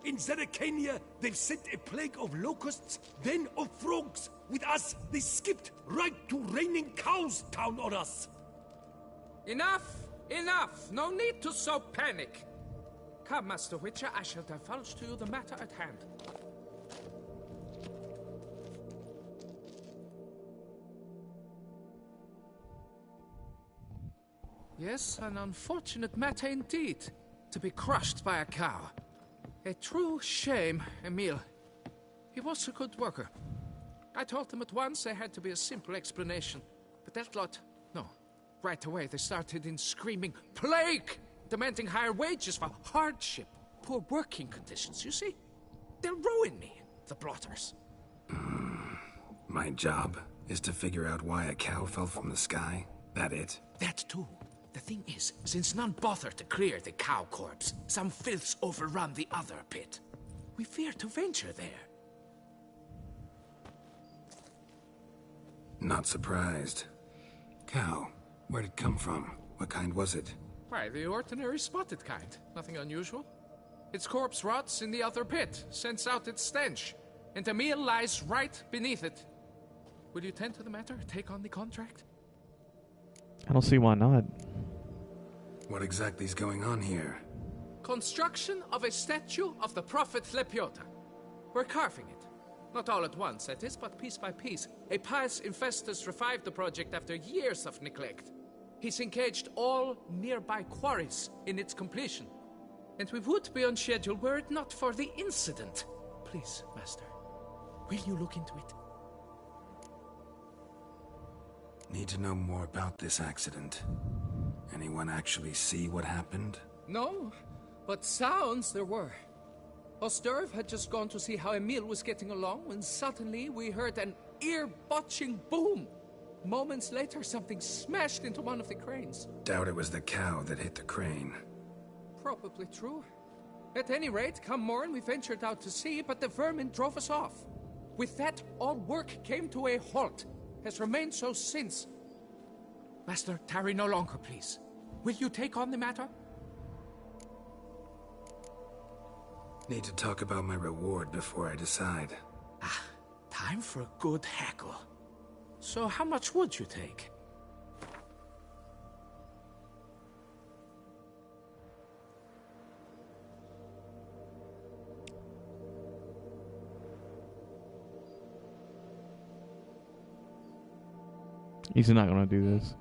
In Zeracania, they've sent a plague of locusts, then of frogs. With us, they skipped right to raining cows down on us. Enough! Enough! No need to so panic. Come, Master Witcher, I shall divulge to you the matter at hand. Yes, an unfortunate matter indeed. To be crushed by a cow. A true shame, Emil. He was a good worker. I told them at once there had to be a simple explanation. But that lot, no. Right away they started in screaming, "Plague!" Demanding higher wages for hardship. Poor working conditions, you see? They'll ruin me, the blotters. My job is to figure out why a cow fell from the sky. That it? That too. The thing is, since none bother to clear the cow corpse, some filths overrun the other pit. We fear to venture there. Not surprised. Cow, where'd it come from? What kind was it? Why, the ordinary spotted kind. Nothing unusual. Its corpse rots in the other pit, sends out its stench, and Emil lies right beneath it. Will you tend to the matter? Take on the contract? I don't see why not. What exactly is going on here? Construction of a statue of the prophet Lepiota. We're carving it. Not all at once, that is, but piece by piece. A pious infestus revived the project after years of neglect. He's engaged all nearby quarries in its completion. And we would be on schedule were it not for the incident. Please, Master, will you look into it? Need to know more about this accident. Anyone actually see what happened? No, but sounds there were. Osterv had just gone to see how Emil was getting along when suddenly we heard an ear-botching boom. Moments later, something smashed into one of the cranes. Doubt it was the cow that hit the crane. Probably true. At any rate, come morn we ventured out to sea, but the vermin drove us off. With that, all work came to a halt, has remained so since. Master, tarry no longer, please. Will you take on the matter? Need to talk about my reward before I decide. Time for a good hackle. So how much would you take? He's not going to do this.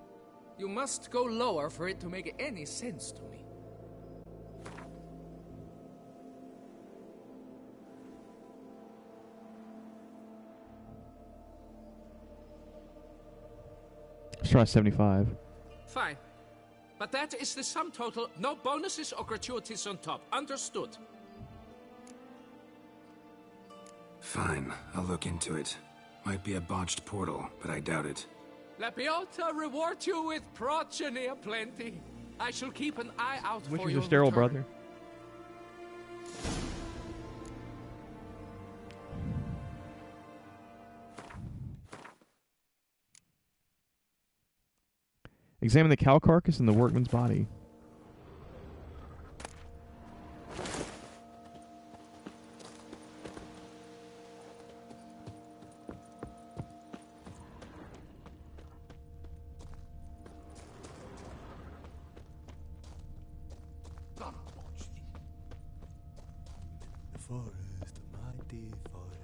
You must go lower for it to make any sense to me. Let's try 75. Fine. But that is the sum total. No bonuses or gratuities on top. Understood? Fine, I'll look into it. Might be a botched portal, but I doubt it. Lapiota reward you with progeny aplenty. I shall keep an eye out Which for is your your sterile return. brother? Examine the cow carcass and the workman's body. The forest, the mighty forest.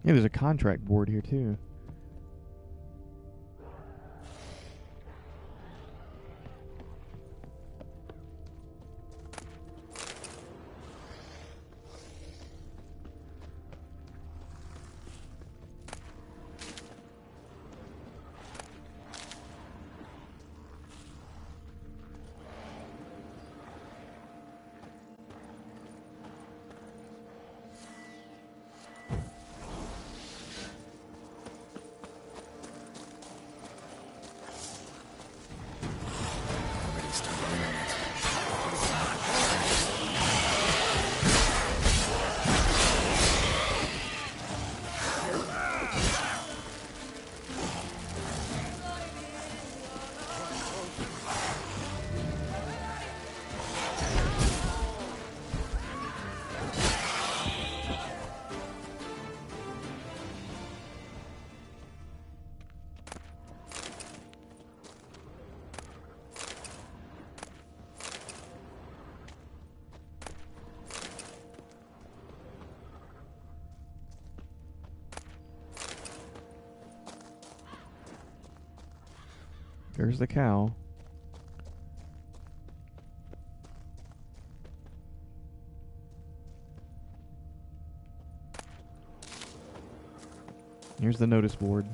Yeah, there's a contract board here too. There's the cow. Here's the notice board.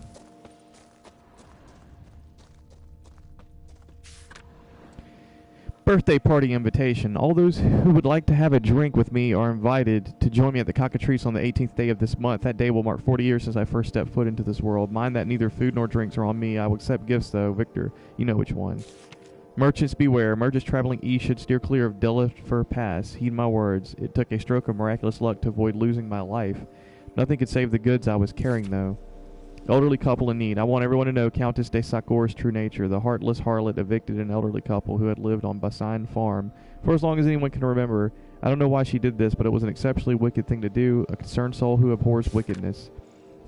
Birthday party invitation. All those who would like to have a drink with me are invited to join me at the Cockatrice on the 18th day of this month. That day will mark 40 years since I first stepped foot into this world. Mind that neither food nor drinks are on me. I will accept gifts, though. Victor, you know which one. Merchants beware. Merchants traveling east should steer clear of Deliffer Pass. Heed my words. It took a stroke of miraculous luck to avoid losing my life. Nothing could save the goods I was carrying, though. Elderly couple in need. I want everyone to know Countess de Sacor's true nature. The heartless harlot evicted an elderly couple who had lived on Bassine Farm for as long as anyone can remember. I don't know why she did this, but it was an exceptionally wicked thing to do. A concerned soul who abhors wickedness.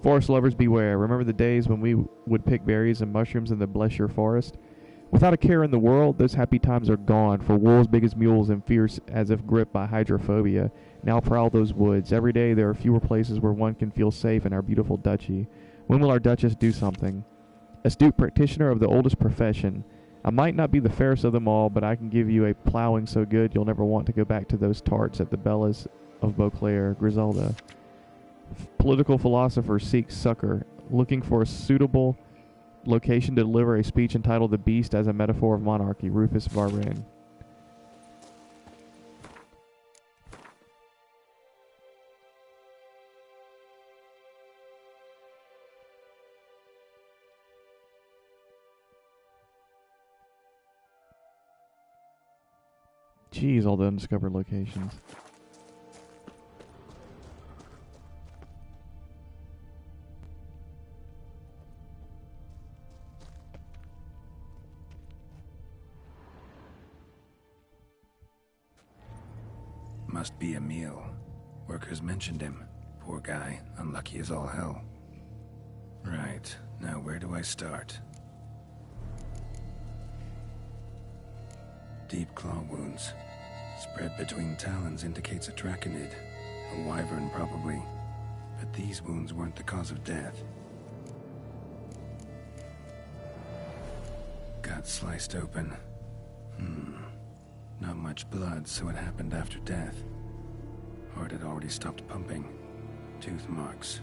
Forest lovers beware. Remember the days when we would pick berries and mushrooms in the Blessier Forest? Without a care in the world, those happy times are gone, for wolves big as mules and fierce as if gripped by hydrophobia now prowl those woods. Every day there are fewer places where one can feel safe in our beautiful duchy. When will our Duchess do something? astute practitioner of the oldest profession. I might not be the fairest of them all, but I can give you a plowing so good you'll never want to go back to those tarts at the Bellas of Beauclair, Griselda. Political philosopher seeks succor, looking for a suitable location to deliver a speech entitled The Beast as a Metaphor of Monarchy, Rufus Varenne. Jeez, all the undiscovered locations. Must be Emil. Workers mentioned him. Poor guy, unlucky as all hell. Right, now where do I start? Deep claw wounds. Spread between talons indicates a draconid. A wyvern, probably. But these wounds weren't the cause of death. Gut sliced open. Not much blood, so it happened after death. Heart had already stopped pumping. Tooth marks.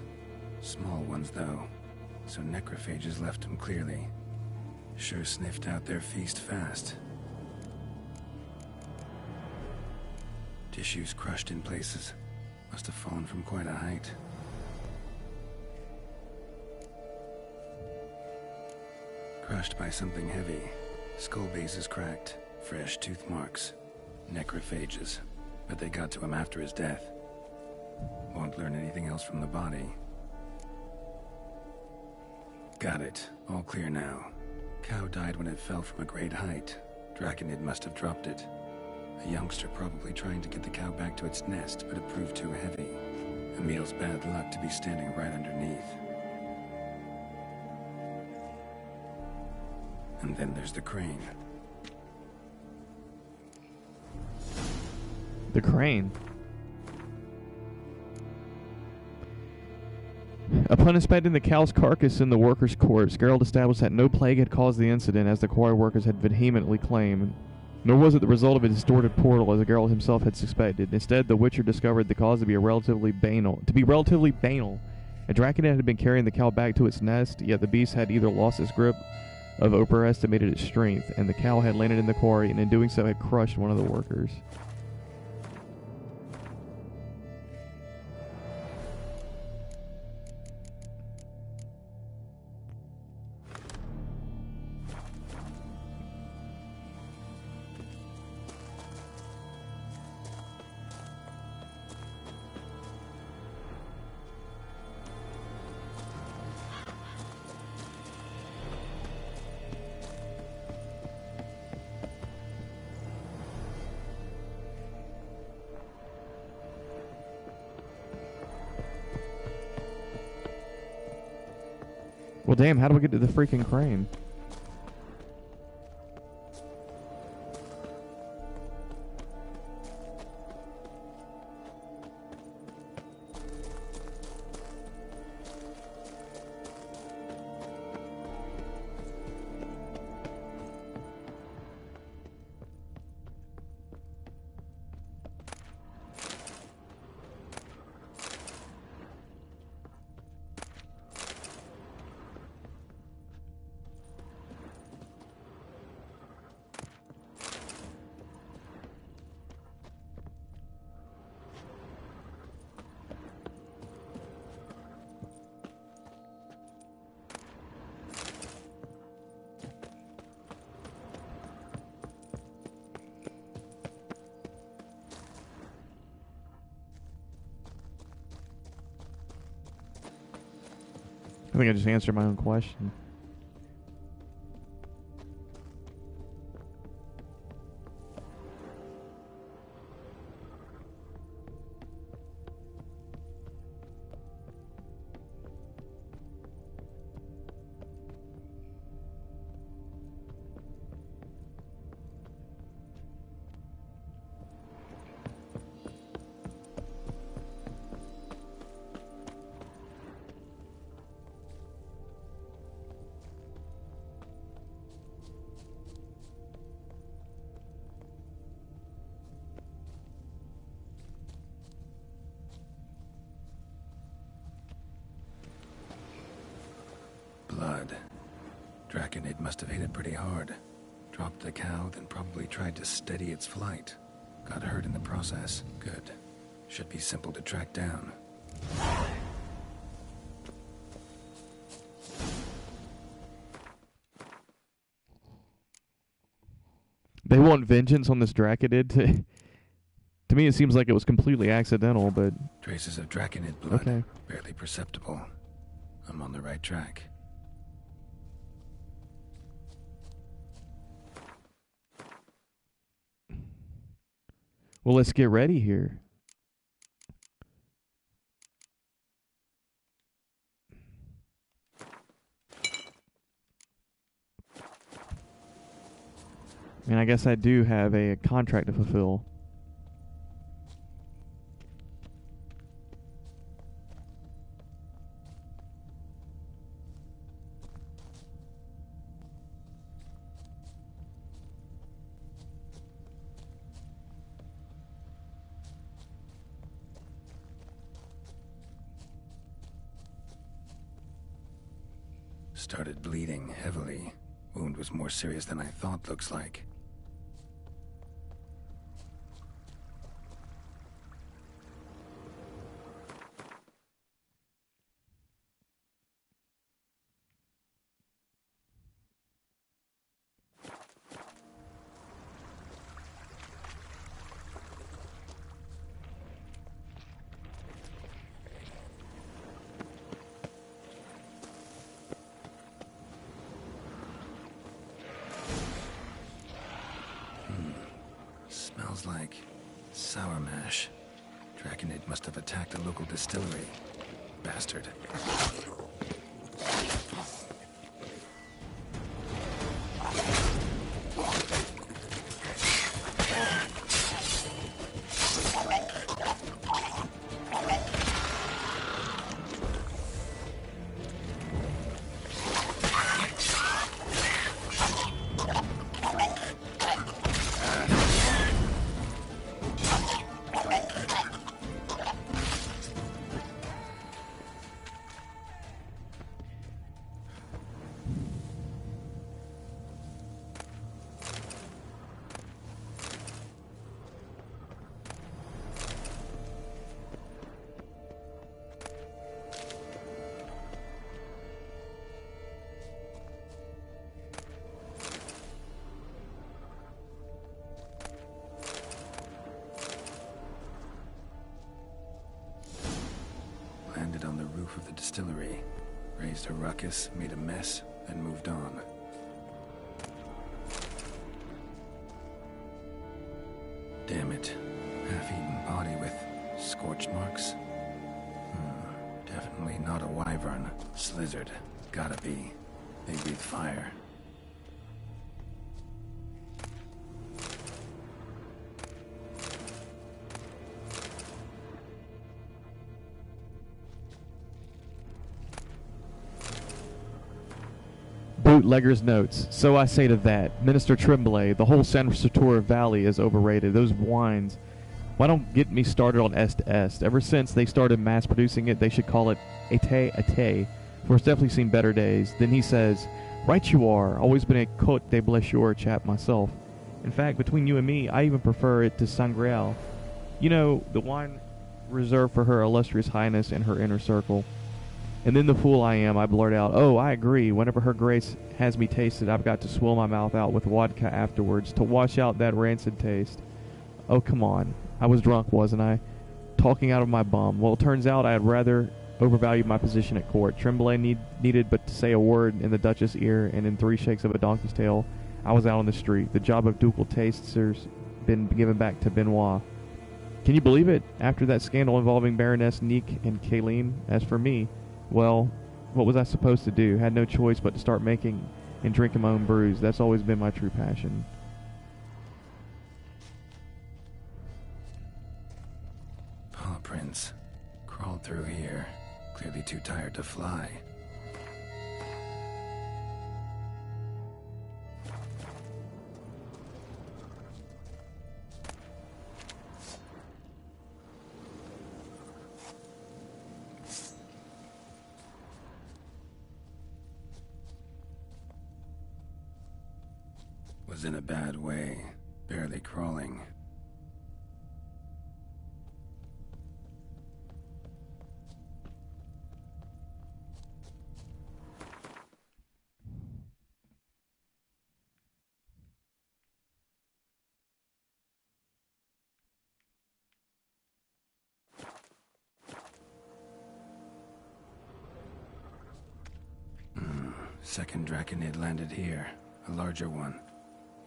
Small ones, though. So necrophages left him clearly. Sure sniffed out their feast fast. Tissues crushed in places. Must have fallen from quite a height. Crushed by something heavy. Skull base is cracked. Fresh tooth marks. Necrophages. But they got to him after his death. Won't learn anything else from the body. Got it. All clear now. Cow died when it fell from a great height. Draconid must have dropped it. A youngster probably trying to get the cow back to its nest, but it proved too heavy. Emil's bad luck to be standing right underneath. And then there's the crane. The crane. Upon inspecting the cow's carcass in the workers' corpse, Geralt established that no plague had caused the incident, as the quarry workers had vehemently claimed. Nor was it the result of a distorted portal, as Geralt himself had suspected. Instead, the Witcher discovered the cause to be relatively banal. A draconid had been carrying the cow back to its nest, yet the beast had either lost its grip of overestimated its strength, and the cow had landed in the quarry, and in doing so had crushed one of the workers. Well, damn, how do we get to the freaking crane? I think I just answered my own question. Draconid must have hit it pretty hard. Dropped the cow, then probably tried to steady its flight. Got hurt in the process. Good. Should be simple to track down. They want vengeance on this Draconid. To me, it seems like it was completely accidental, but... Traces of Draconid blood. Okay. Barely perceptible. I'm on the right track. Well, let's get ready here. And I guess I do have a contract to fulfill. Started bleeding heavily. Wound was more serious than I thought, looks like. Smells like sour mash. Draconid must have attacked a local distillery. Bastard. Landed on the roof of the distillery. Raised a ruckus, made a mess, then moved on. Damn it. Half-eaten body with scorch marks. Definitely not a wyvern. Slizzard. Gotta be. They breathe fire. Bootlegger's notes. So I say to that, Minister Tremblay, the whole San Francisco Valley is overrated. Those wines, why don't get me started on Est Est? Ever since they started mass producing it, they should call it Ate, for it's definitely seen better days. Then he says, right you are, always been a Cote de Blessure chap myself. In fact, between you and me, I even prefer it to Sangreal. You know, the wine reserved for her illustrious highness and her inner circle. And then the fool I am, I blurt out, oh, I agree. Whenever her grace has me tasted, I've got to swill my mouth out with vodka afterwards to wash out that rancid taste. Oh, come on. I was drunk, wasn't I? Talking out of my bum. Well, it turns out I had rather overvalued my position at court. Tremblay needed but to say a word in the Duchess' ear, and in 3 shakes of a donkey's tail, I was out on the street. The job of ducal taster's been given back to Benoit. Can you believe it? After that scandal involving Baroness Neek and Kayleen, as for me, well, what was I supposed to do? Had no choice but to start making and drinking my own brews. That's always been my true passion. Paw prints. Crawled through here. Clearly too tired to fly. was in a bad way, barely crawling. Second Draconid landed here, a larger one.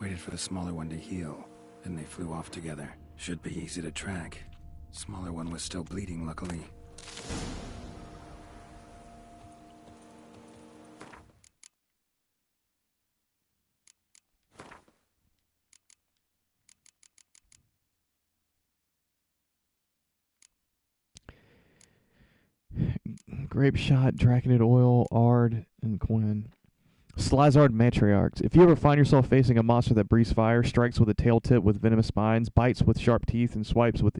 Waited for the smaller one to heal, then they flew off together. Should be easy to track. Smaller one was still bleeding, luckily. Grape Shot, Draconid Oil, Ard, and Quinn. Slizard Matriarchs. If you ever find yourself facing a monster that breathes fire, strikes with a tail tip with venomous spines, bites with sharp teeth, and swipes with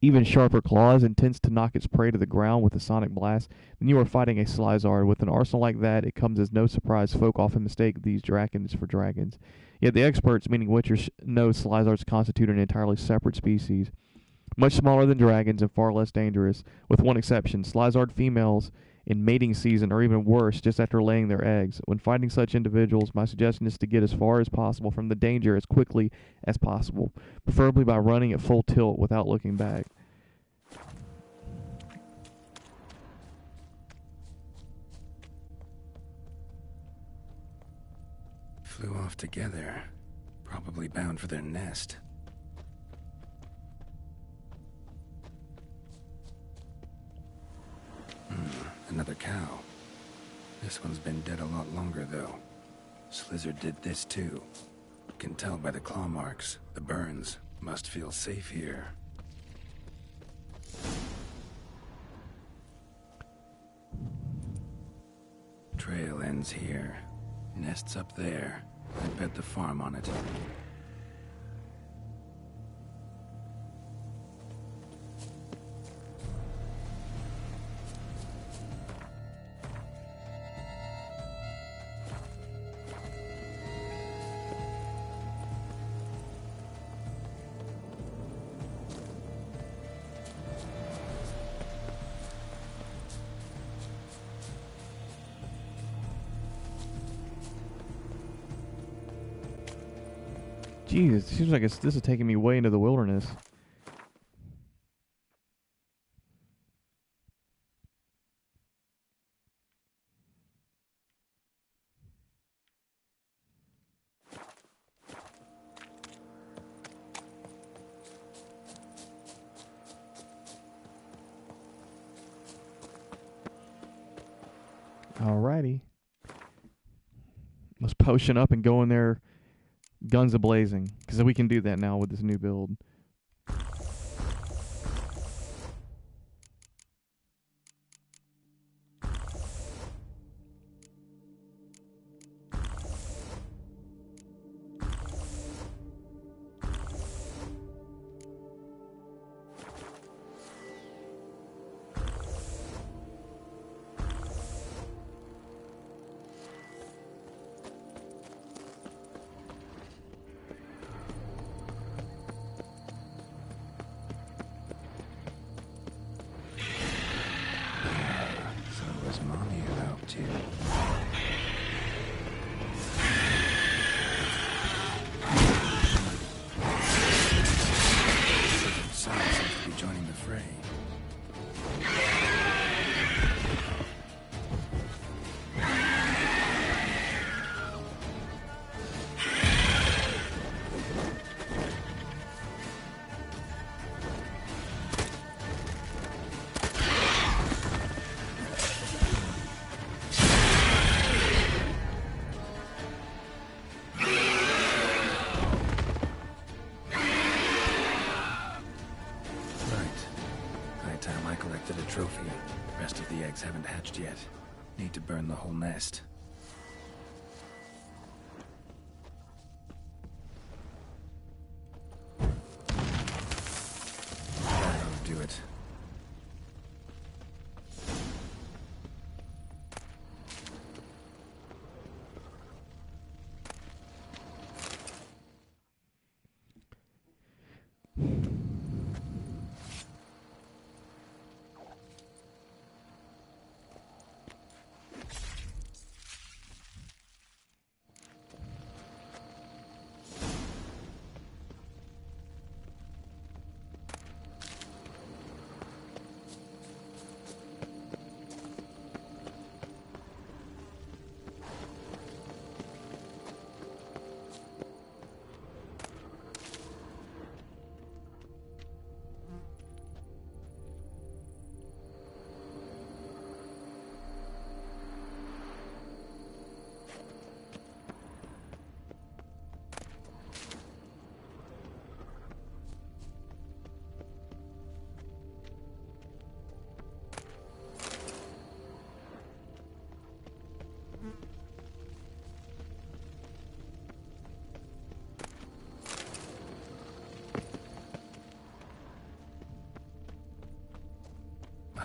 even sharper claws, intends to knock its prey to the ground with a sonic blast, then you are fighting a Slizard. With an arsenal like that, it comes as no surprise folk often mistake these Drakons for dragons. Yet the experts, meaning witchers, know Slizards constitute an entirely separate species. Much smaller than dragons and far less dangerous, with one exception. Slizard females in mating season or even worse just after laying their eggs. When fighting such individuals, my suggestion is to get as far as possible from the danger as quickly as possible, preferably by running at full tilt without looking back. Flew off together, probably bound for their nest. Another cow. This one's been dead a lot longer, though. Slizzard did this, too. Can tell by the claw marks, the burns. Must feel safe here. Trail ends here. Nest's up there. I bet the farm on it. Jeez, it seems like this is taking me way into the wilderness. Alrighty. Let's potion up and go in there guns a-blazing, because we can do that now with this new build. Trophy. Rest of the eggs haven't hatched yet. Need to burn the whole nest. That'll do it.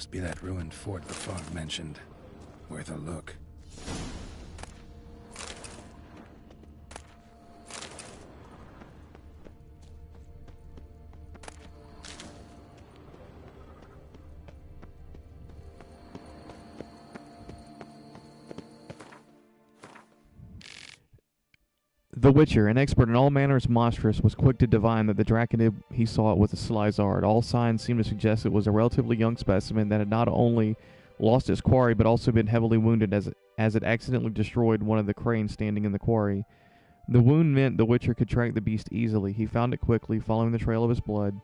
Must be that ruined fort the fog mentioned. Worth a look. The Witcher, an expert in all manners monstrous, was quick to divine that the Draconid he sought was a Slizard. All signs seemed to suggest it was a relatively young specimen that had not only lost its quarry, but also been heavily wounded as it accidentally destroyed one of the cranes standing in the quarry. The wound meant the Witcher could track the beast easily. He found it quickly, following the trail of his blood.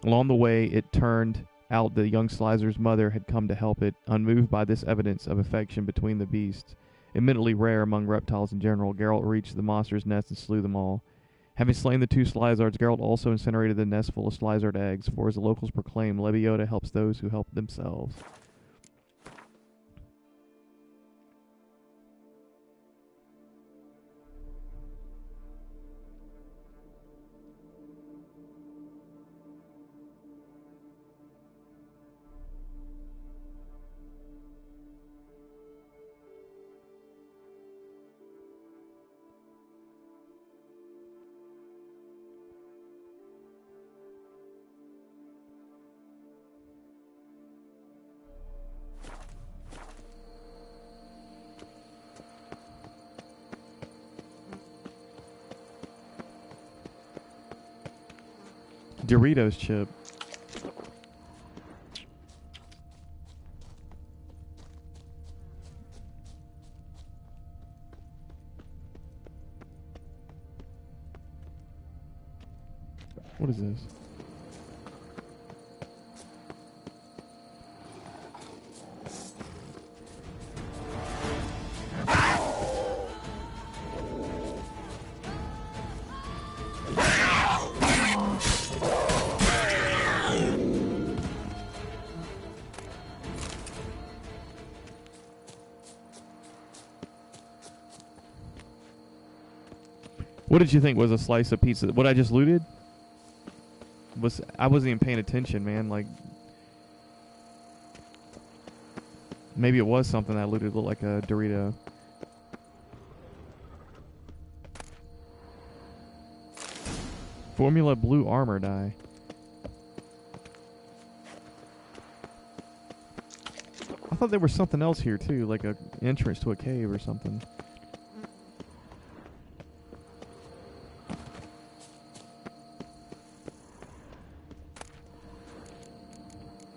Along the way, it turned out the young Slizer's mother had come to help it, unmoved by this evidence of affection between the beasts. Admittedly rare among reptiles in general, Geralt reached the monster's nest and slew them all. Having slain the two Slizards, Geralt also incinerated the nest full of Slizard eggs, for as the locals proclaim, Lebioda helps those who help themselves. Doritos chip. What is this? What did you think was a slice of pizza? What I just looted? I wasn't even paying attention, man. Like, maybe it was something I looted. Looked like a Dorito. Formula Blue armor die. I thought there was something else here too, like a entrance to a cave or something.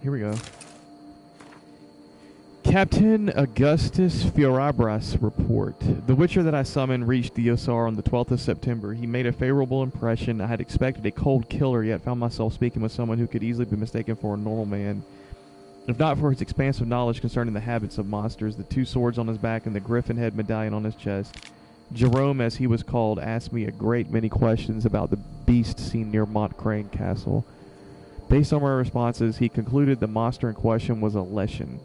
Here we go. Captain Augustus Fiorabras report. The Witcher that I summoned reached the Osar on the 12th of September. He made a favorable impression. I had expected a cold killer, yet found myself speaking with someone who could easily be mistaken for a normal man. If not for his expansive knowledge concerning the habits of monsters, the two swords on his back and the griffin head medallion on his chest, Jerome, as he was called, asked me a great many questions about the beast seen near Montcrain Castle. Based on my responses, he concluded the monster in question was a Leshen.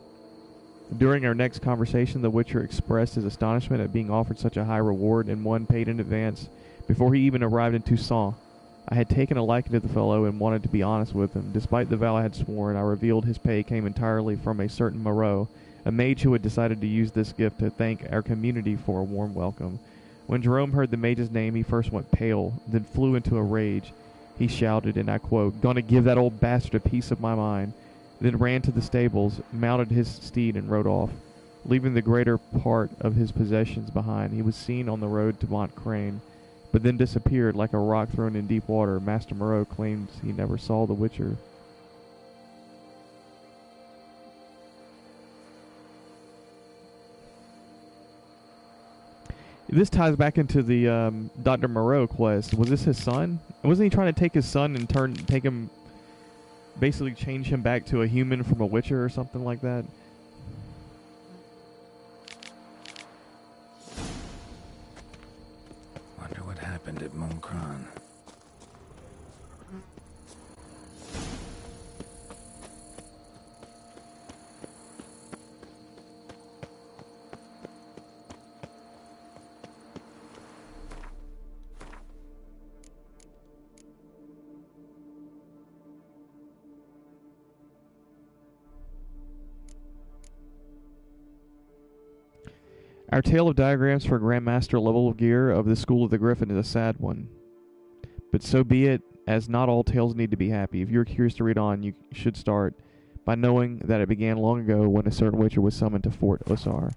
During our next conversation, the Witcher expressed his astonishment at being offered such a high reward and one paid in advance before he even arrived in Toussaint. I had taken a liking to the fellow and wanted to be honest with him. Despite the vow I had sworn, I revealed his pay came entirely from a certain Moreau, a mage who had decided to use this gift to thank our community for a warm welcome. When Jerome heard the mage's name, he first went pale, then flew into a rage. He shouted, and I quote, "Gonna give that old bastard a piece of my mind," then ran to the stables, mounted his steed, and rode off. Leaving the greater part of his possessions behind, he was seen on the road to Montcrain, but then disappeared like a rock thrown in deep water. Master Moreau claims he never saw the Witcher. This ties back into the Dr. Moreau quest. Was this his son? Wasn't he trying to take his son and take him, basically change him back to a human from a Witcher or something like that? Wonder what happened at Montcrain. Our tale of diagrams for Grandmaster level of gear of the School of the Griffin is a sad one. But so be it, as not all tales need to be happy. If you're curious to read on, you should start by knowing that it began long ago when a certain witcher was summoned to Fort Osar.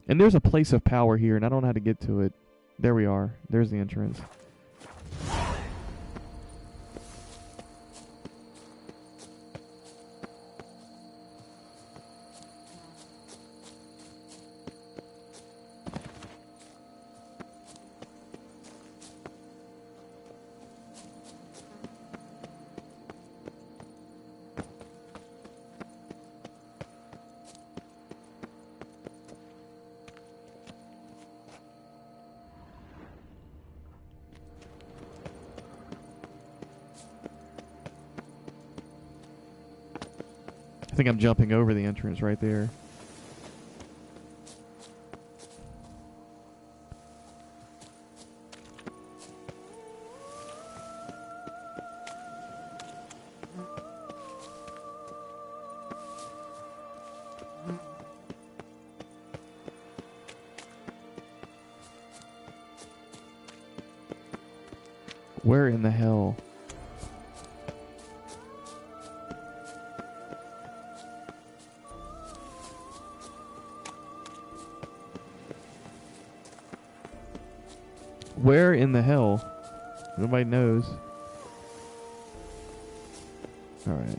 And there's a place of power here, and I don't know how to get to it. There we are. There's the entrance. I think I'm jumping over the entrance right there. Where in the hell? Where in the hell? Nobody knows. Alright.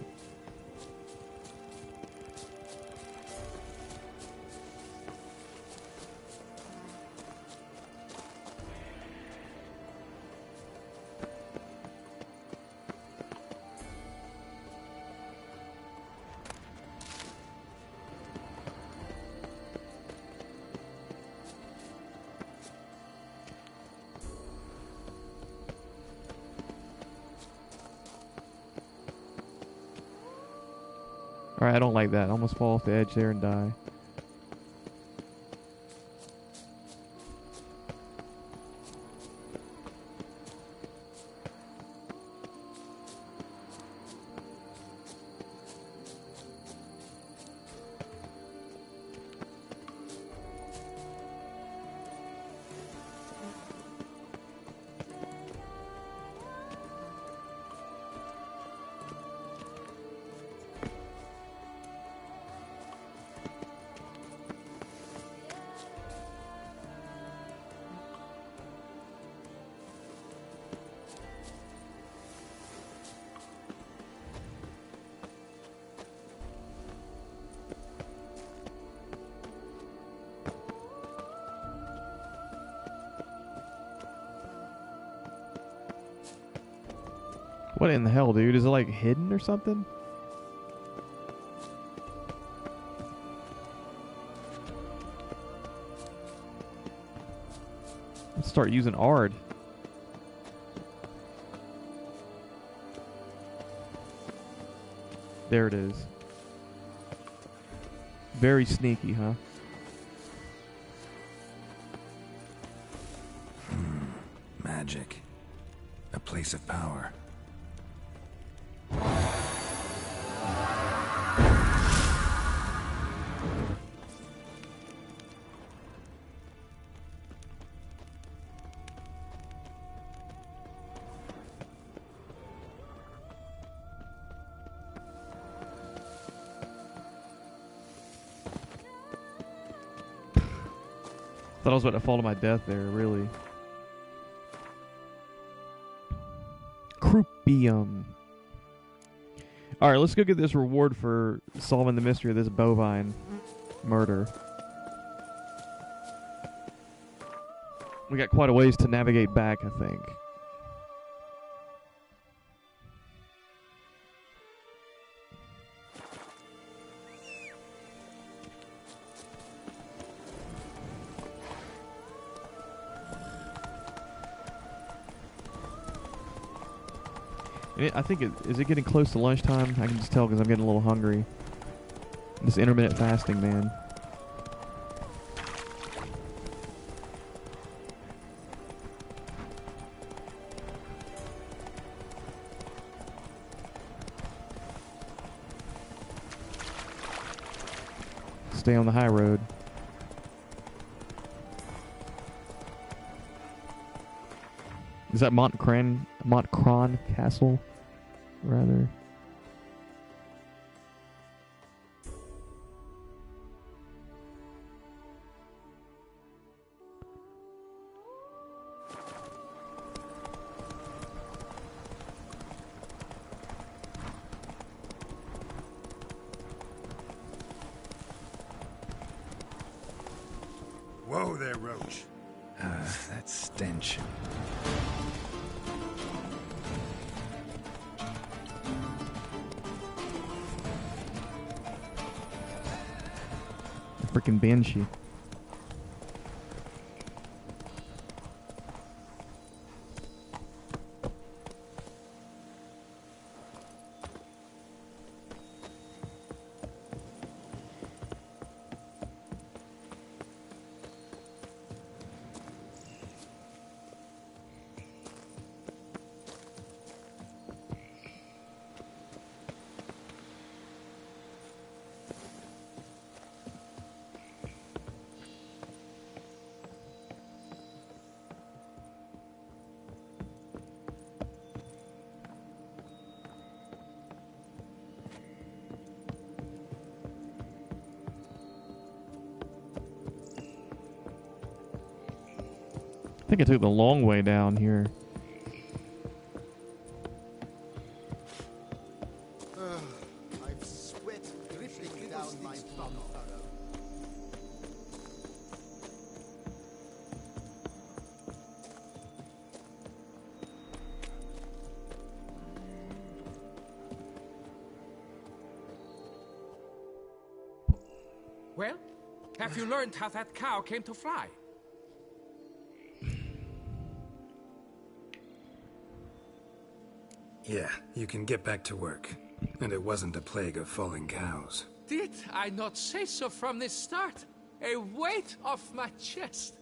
Alright, I don't like that. I almost fall off the edge there and die. What in the hell, dude? Is it like hidden or something? Let's start using Ard. There it is. Very sneaky, huh? Magic. A place of power. Thought I was about to fall to my death there, really. Croupium. Alright, let's go get this reward for solving the mystery of this bovine murder. We got quite a ways to navigate back, I think. I think is it getting close to lunchtime? I can just tell because I'm getting a little hungry. This intermittent fasting, man. Stay on the high road. Is that Montcron Castle, rather? Whoa there, Roach. That stench. Freaking banshee. I think I took the long way down here. I've sweat dripping down my bum furrow. Well, have you learned how that cow came to fly? Yeah, you can get back to work. And it wasn't a plague of falling cows. Did I not say so from the start? A weight off my chest.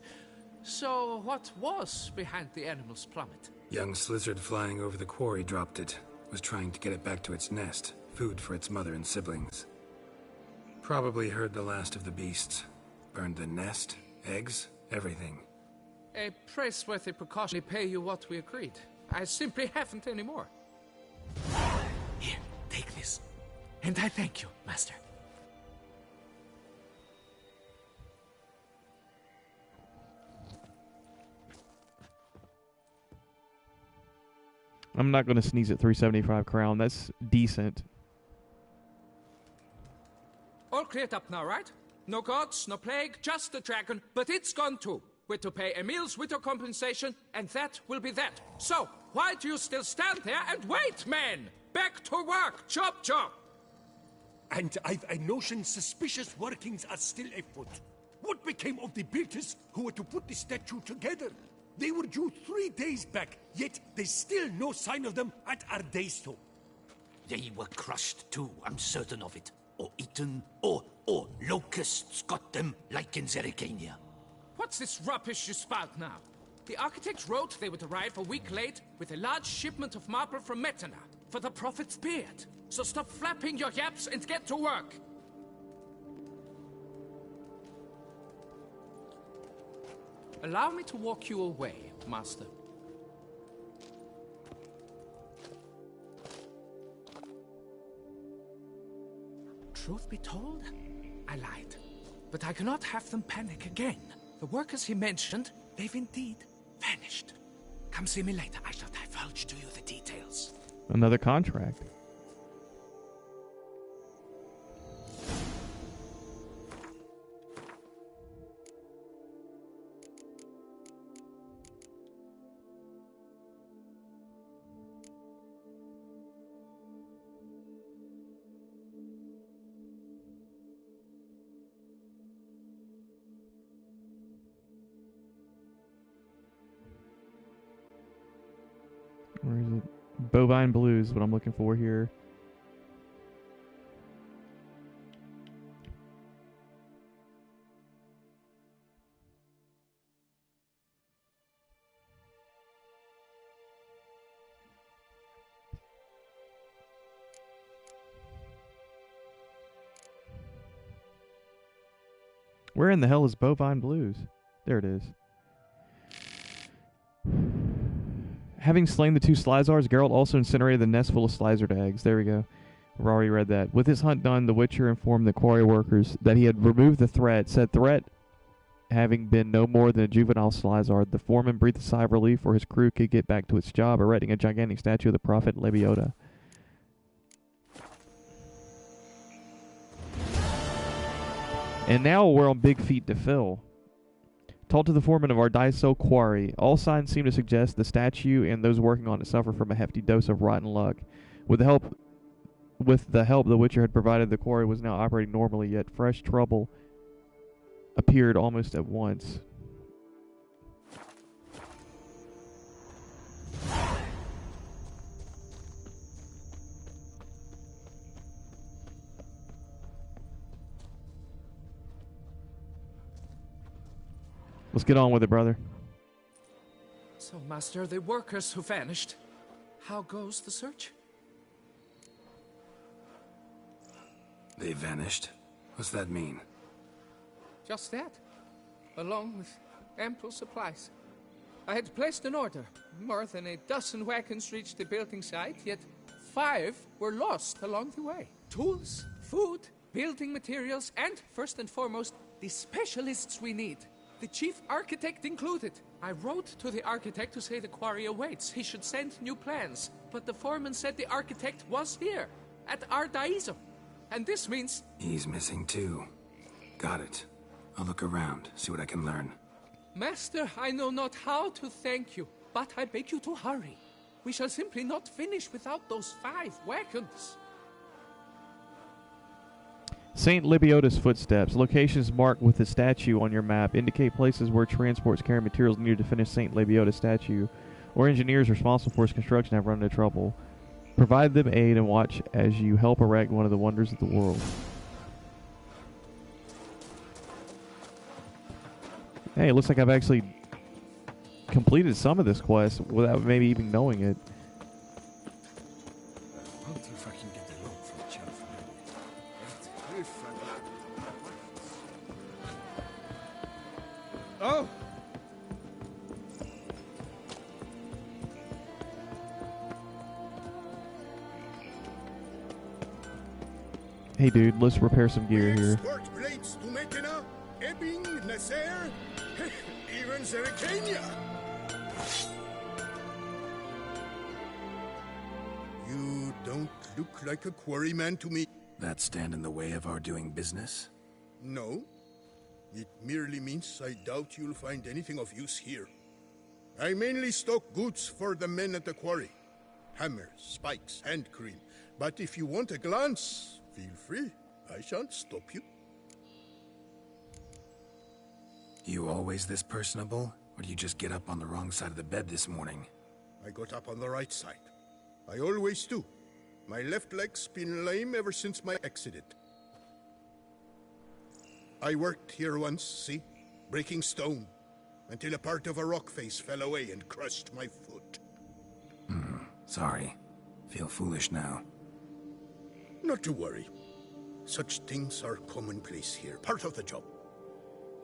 So what was behind the animal's plummet? Young Slizzard flying over the quarry dropped it. Was trying to get it back to its nest. Food for its mother and siblings. Probably heard the last of the beasts. Burned the nest, eggs, everything. A praiseworthy precaution to pay you what we agreed. I simply haven't any more. Here, take this. And I thank you, Master. I'm not going to sneeze at 375 crown. That's decent. All cleared up now, right? No gods, no plague, just the dragon, but it's gone too. We're to pay Emil's widow compensation, and that will be that. So, why do you still stand there and wait, men? Back to work! Chop, chop! And I've a notion suspicious workings are still afoot. What became of the builders who were to put the statue together? They were due 3 days back, yet there's still no sign of them at Ardeisto. They were crushed too, I'm certain of it. Or eaten, or locusts got them, like in Zerikania. What's this rubbish you spout now? The architects wrote they would arrive a week late with a large shipment of marble from Metana for the prophet's beard. So stop flapping your yaps and get to work. Allow me to walk you away, Master. Truth be told, I lied. But I cannot have them panic again. The workers he mentioned, they've indeed vanished. Come see me later. I shall divulge to you the details. Another contract. Where is it? Bovine Blues is what I'm looking for here. Where in the hell is Bovine Blues? There it is. Having slain the 2 Slizars, Geralt also incinerated the nest full of Slizard eggs. There we go. We've already read that. With his hunt done, the Witcher informed the quarry workers that he had removed the threat. Said threat having been no more than a juvenile Slizard, the foreman breathed a sigh of relief for his crew could get back to its job, erecting a gigantic statue of the prophet Lebioda. And now we're on big feet to fill. Told to the foreman of our Daiso quarry, all signs seem to suggest the statue and those working on it suffer from a hefty dose of rotten luck. With the help the Witcher had provided, the quarry was now operating normally, yet fresh trouble appeared almost at once. Let's get on with it, brother. So, Master, the workers who vanished. How goes the search? They vanished? What's that mean? Just that. Along with ample supplies. I had placed an order. More than a dozen wagons reached the building site, yet 5 were lost along the way. Tools, food, building materials, and, first and foremost, the specialists we need. The chief architect included. I wrote to the architect to say the quarry awaits. He should send new plans. But the foreman said the architect was here, at Ardaiso. And this means... He's missing too. Got it. I'll look around, see what I can learn. Master, I know not how to thank you, but I beg you to hurry. We shall simply not finish without those 5 wagons. St. Lebioda's footsteps. Locations marked with the statue on your map indicate places where transports carrying materials needed to finish St. Lebioda's statue, or engineers responsible for its construction have run into trouble. Provide them aid and watch as you help erect one of the wonders of the world. Hey, it looks like I've actually completed some of this quest without maybe even knowing it. Oh! Hey dude, let's repair some gear here. Export blades to Mekina, Ebbing, Nasser, even Zerikania. You don't look like a quarryman to me. That stand in the way of our doing business? No. It merely means I doubt you'll find anything of use here. I mainly stock goods for the men at the quarry. Hammers, spikes, hand cream. But if you want a glance, feel free. I shan't stop you. You always this personable? Or do you just get up on the wrong side of the bed this morning? I got up on the right side. I always do. My left leg's been lame ever since my accident. I worked here once, see? Breaking stone. Until a part of a rock face fell away and crushed my foot. Sorry. Feel foolish now. Not to worry. Such things are commonplace here. Part of the job.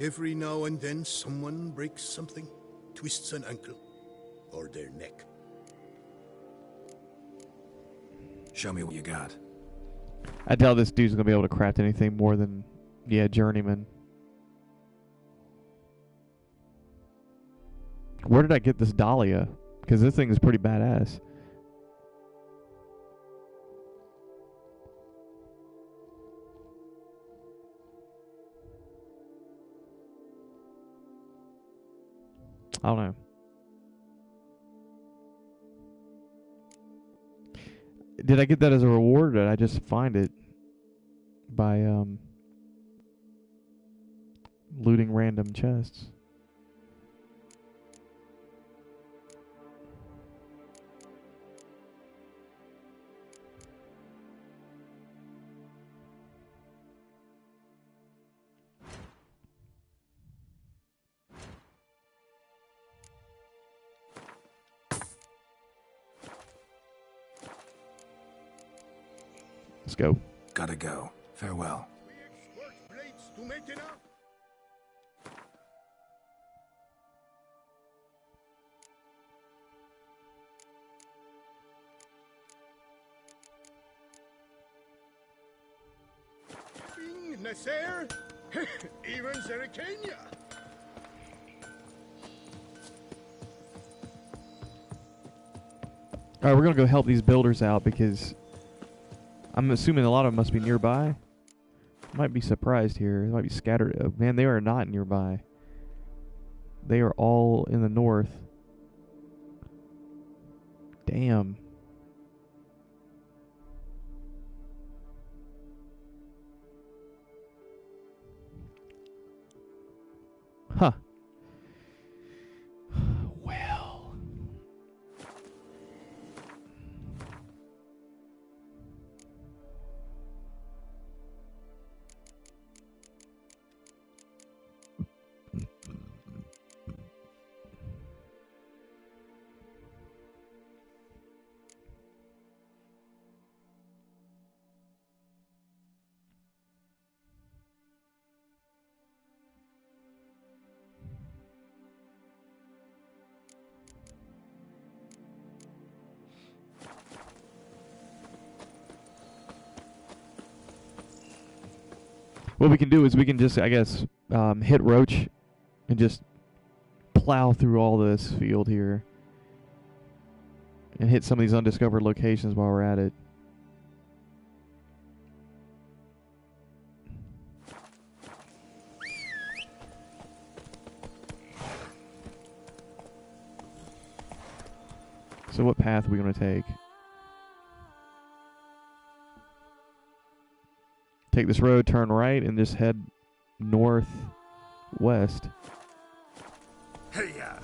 Every now and then someone breaks something. Twists an ankle. Or their neck. Show me what you got. I doubt this dude's gonna be able to craft anything more than... yeah, journeyman. Where did I get this Dahlia? Because this thing is pretty badass. I don't know. Did I get that as a reward, or did I just find it by looting random chests? Let's go. Gotta go. Farewell. We export blades to Mekina. Nasser, even Zerikania. All right, we're gonna go help these builders out because I'm assuming a lot of them must be nearby. Might be surprised here. They might be scattered. Oh, man, they are not nearby. They are all in the north. Damn. Huh. Well. What we can do is we can just, I guess, hit Roach and just plow through all this field here and hit some of these undiscovered locations while we're at it. So what path are we going to take? Take this road, turn right, and just head northwest. Hey-ya!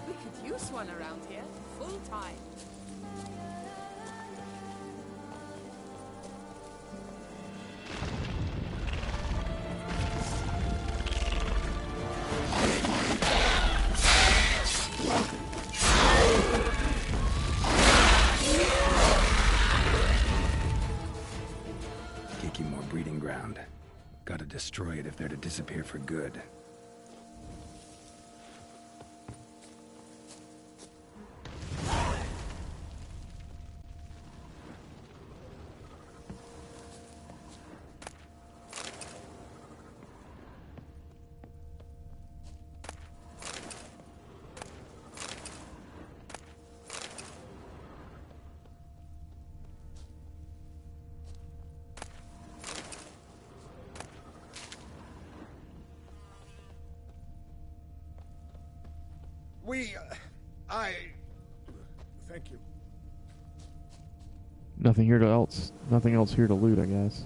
We could use one around here, full time. Kiki more breeding ground. Gotta destroy it if they're to disappear for good. Thank you. Nothing else here to loot, I guess.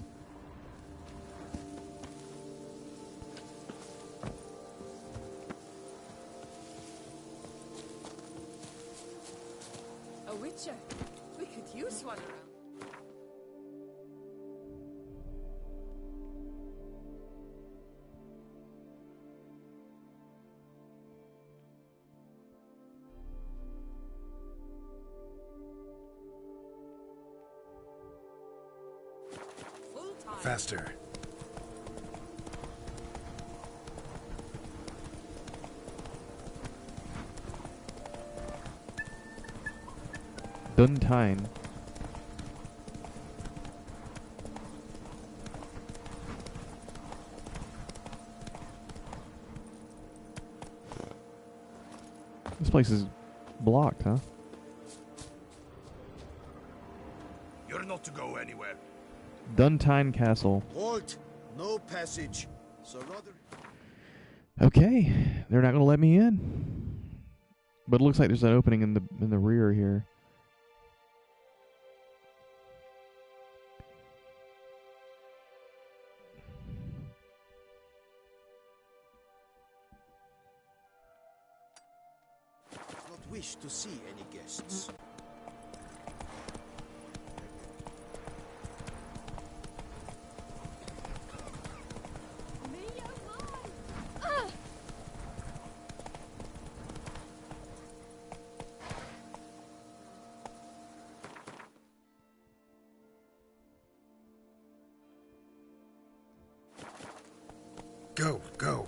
A witcher. We could use one around. Faster. Duntine. This place is blocked, huh? You're not to go anywhere. Duntine Castle. Halt! No passage. So rather. Okay, they're not going to let me in. But it looks like there's an opening in the rear here. Not wish to see any guests. Go, go.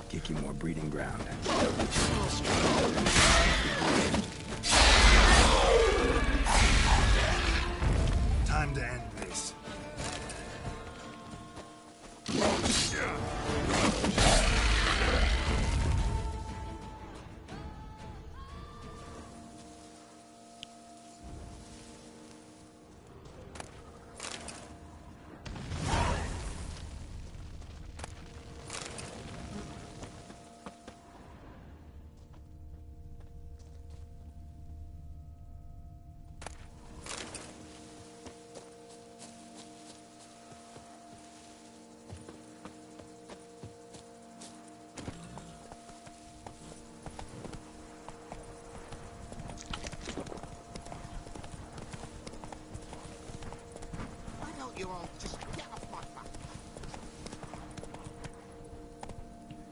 Give you more breeding ground. Time to end this.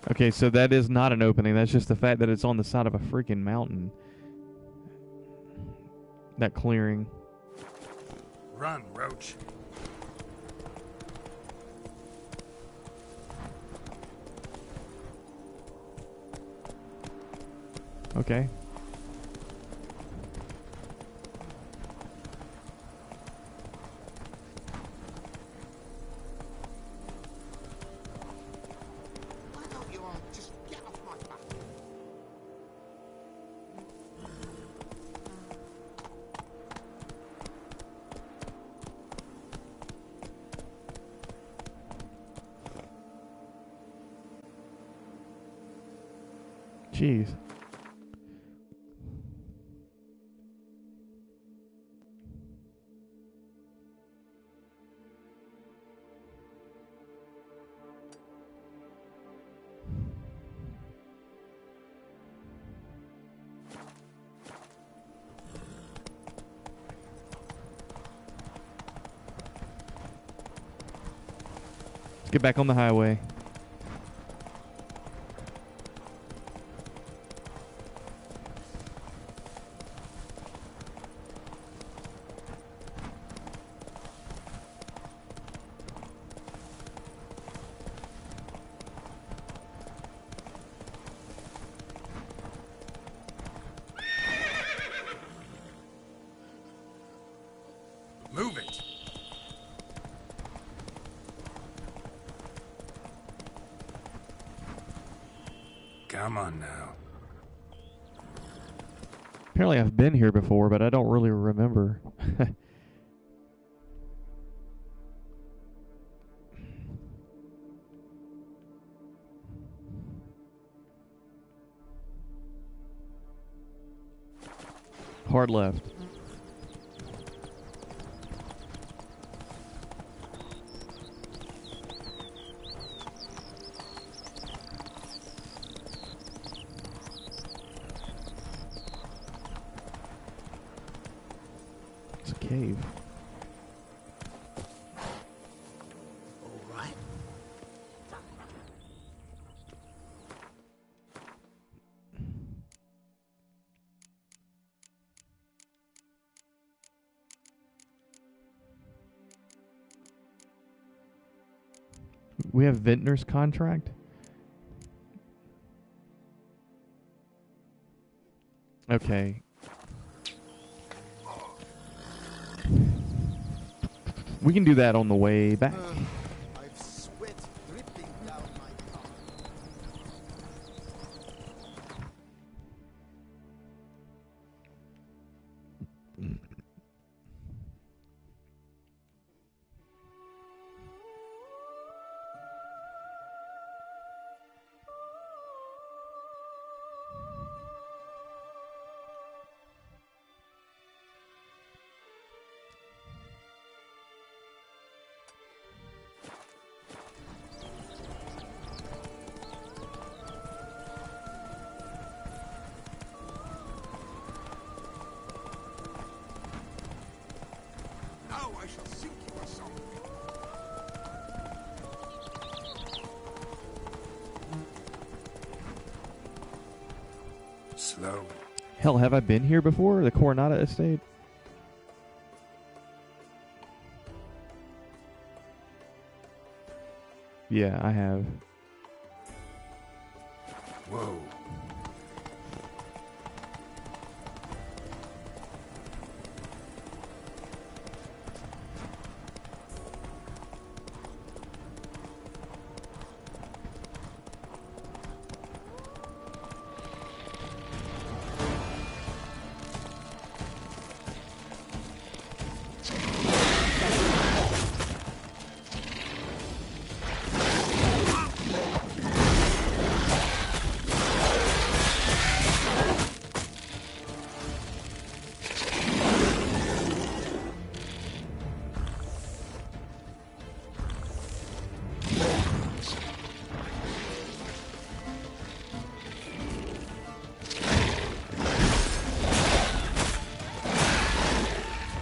Okay, so that is not an opening. That's just the fact that it's on the side of a freaking mountain. That clearing. Run, Roach. Okay. Jeez. Let's get back on the highway. Move it. Come on now. Apparently I've been here before, but I don't really remember. Hard left. It's a cave. All right. We have Vintner's contract? Okay. We can do that on the way back. I've sweat dripping down my tongue. slow. Hell, have I been here before? The Coronata Estate? Yeah, I have. Whoa.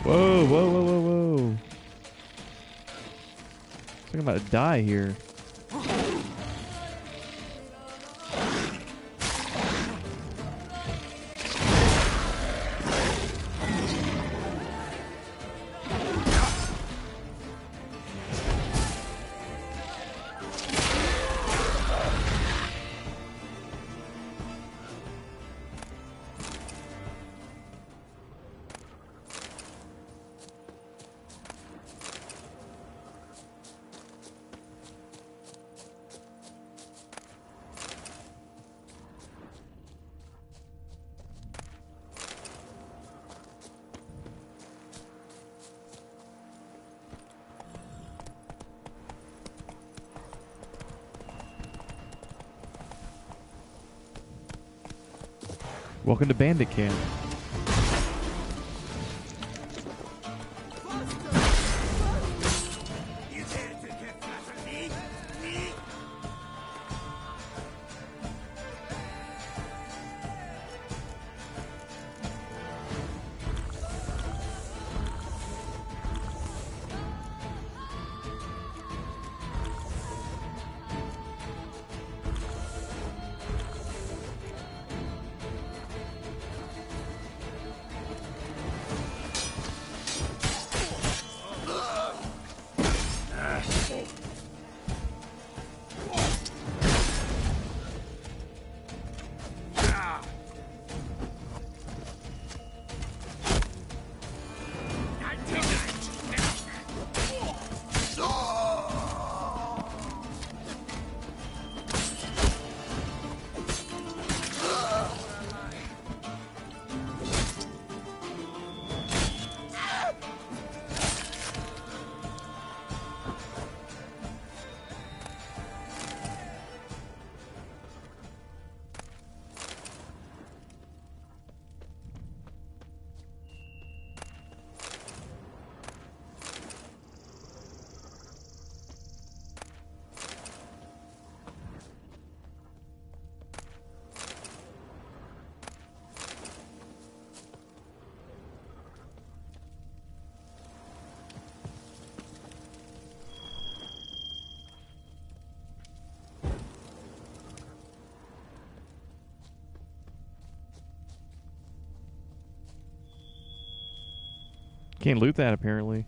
Whoa, whoa, whoa, whoa, whoa. Looks like I'm about to die here. Welcome to Bandit Camp. Can't loot that, apparently.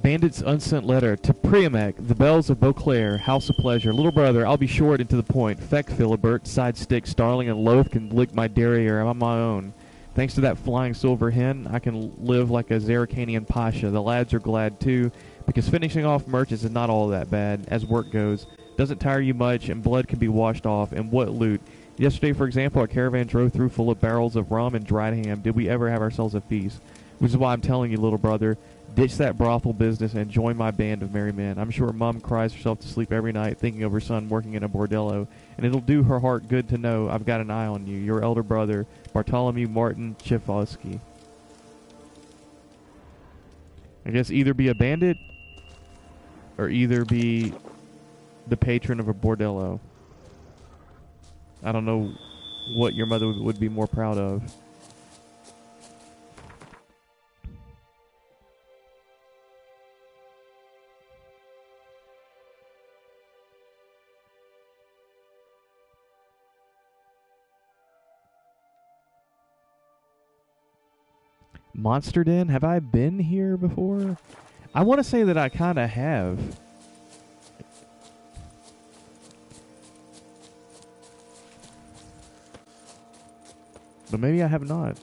Bandit's unsent letter to Priamek, the bells of Beauclair, house of pleasure. Little brother, I'll be short and to the point. Feck, Philibert, side stick, Starling, and Loath can lick my derriere. I'm on my own. Thanks to that flying silver hen, I can live like a Zaracanian pasha. The lads are glad too, because finishing off merchants is not all that bad, as work goes. Doesn't tire you much, and blood can be washed off, and what loot. Yesterday, for example, our caravan drove through full of barrels of rum and dried ham. Did we ever have ourselves a feast? Which is why I'm telling you, little brother, ditch that brothel business and join my band of merry men. I'm sure Mum cries herself to sleep every night thinking of her son working in a bordello, and it'll do her heart good to know I've got an eye on you, your elder brother, Bartholomew Martin Chifosky. I guess either be a bandit or either be the patron of a bordello. I don't know what your mother would be more proud of. Monster Den? Have I been here before? I want to say that I kind of have. But maybe I have not.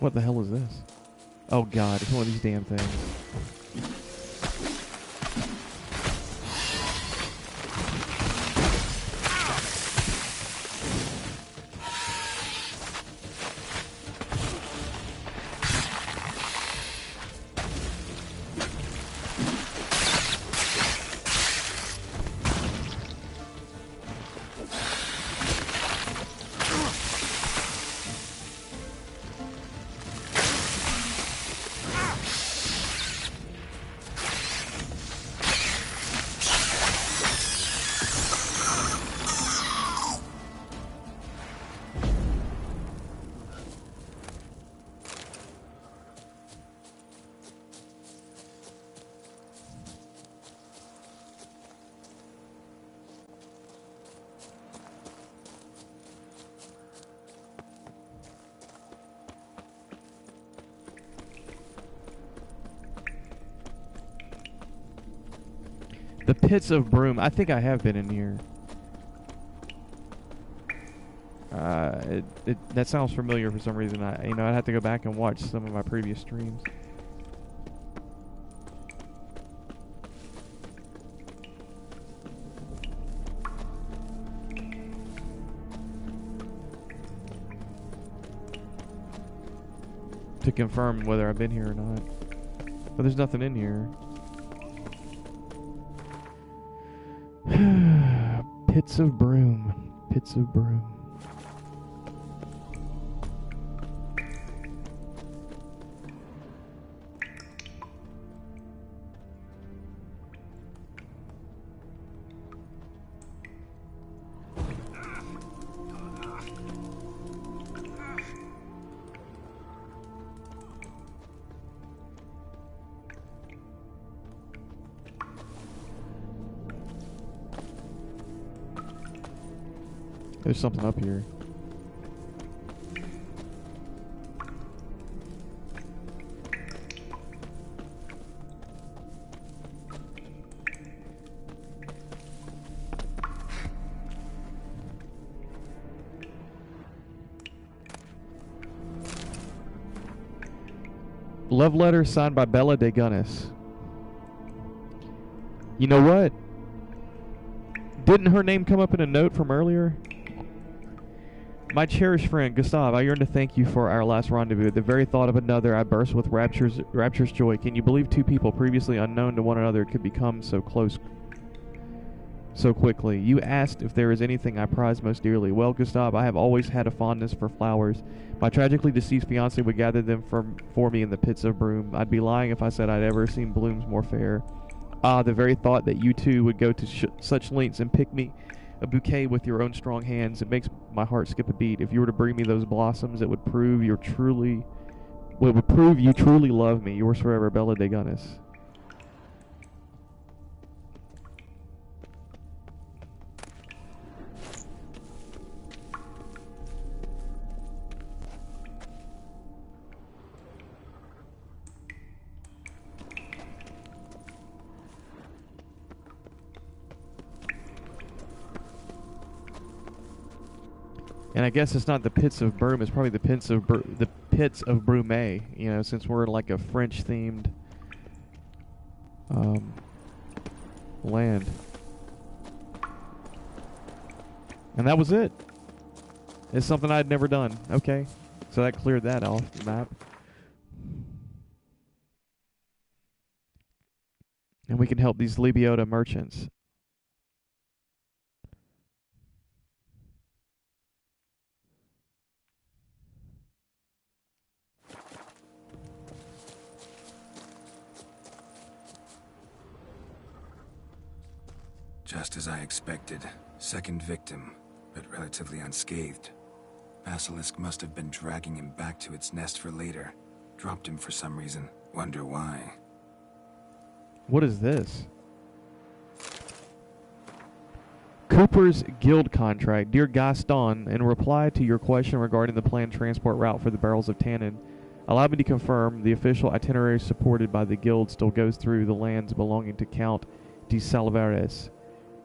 What the hell is this? Oh god, it's one of these damn things. The Pits of Broom. I think I have been in here. That sounds familiar for some reason. I'd have to go back and watch some of my previous streams. To confirm whether I've been here or not. But there's nothing in here. Pits of Broom. Pits of Broom. There's something up here. Love letter signed by Bella de Gunnis. You know what? Didn't her name come up in a note from earlier? My cherished friend, Gustav, I yearn to thank you for our last rendezvous. At the very thought of another, I burst with rapturous joy. Can you believe two people previously unknown to one another could become so close so quickly? You asked if there is anything I prize most dearly. Well, Gustav, I have always had a fondness for flowers. My tragically deceased fiancé would gather them for me in the Pits of Broom. I'd be lying if I said I'd ever seen blooms more fair. Ah, the very thought that you two would go to such lengths and pick me a bouquet with your own strong hands, it makes my heart skip a beat. If you were to bring me those blossoms, it would prove you truly love me. Yours forever, Bella de Gunnis. And I guess it's not the Pits of Broom, it's probably the Pits of Brume, you know, since we're like a French-themed land. And that was it. It's something I'd never done. Okay. So that cleared that off the map. And we can help these Lebiota merchants. Just as I expected. Second victim, but relatively unscathed. Basilisk must have been dragging him back to its nest for later. Dropped him for some reason. Wonder why. What is this? Cooper's Guild contract. Dear Gaston, in reply to your question regarding the planned transport route for the barrels of tannin, allow me to confirm the official itinerary supported by the Guild still goes through the lands belonging to Count de Salvares.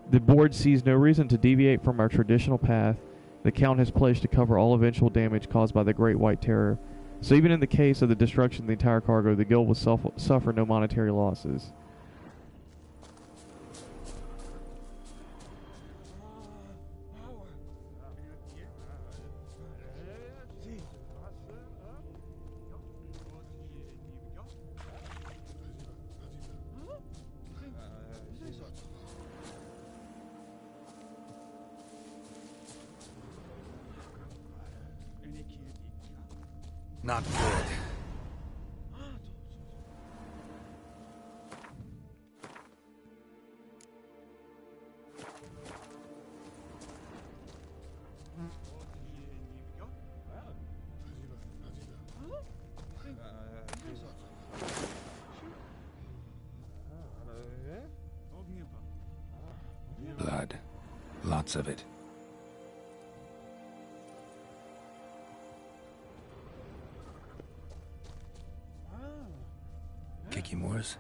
The board sees no reason to deviate from our traditional path. The Count has pledged to cover all eventual damage caused by the Great White Terror. So even in the case of the destruction of the entire cargo, the Guild will suffer no monetary losses. Not good. Blood. Lots of it. Kikimores?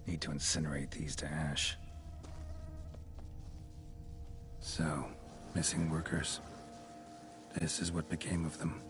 Need to incinerate these to ash. So, missing workers. This is what became of them.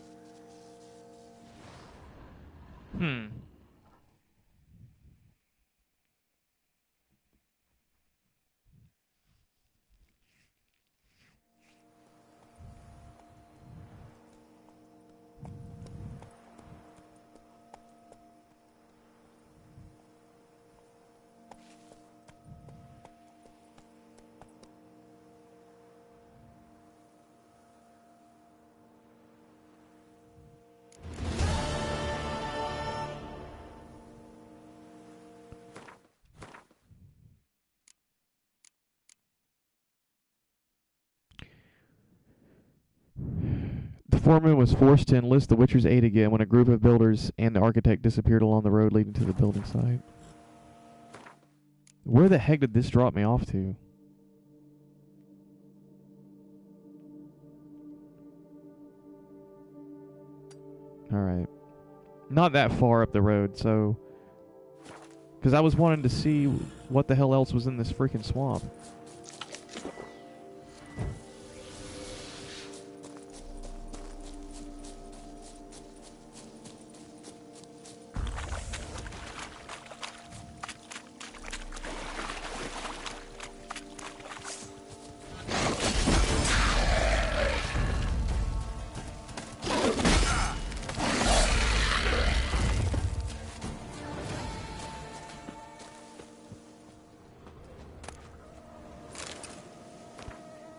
The foreman was forced to enlist the Witcher's aid again when a group of builders and the architect disappeared along the road leading to the building site. Where the heck did this drop me off to? Alright. Not that far up the road, so... Because I was wanting to see what the hell else was in this freaking swamp.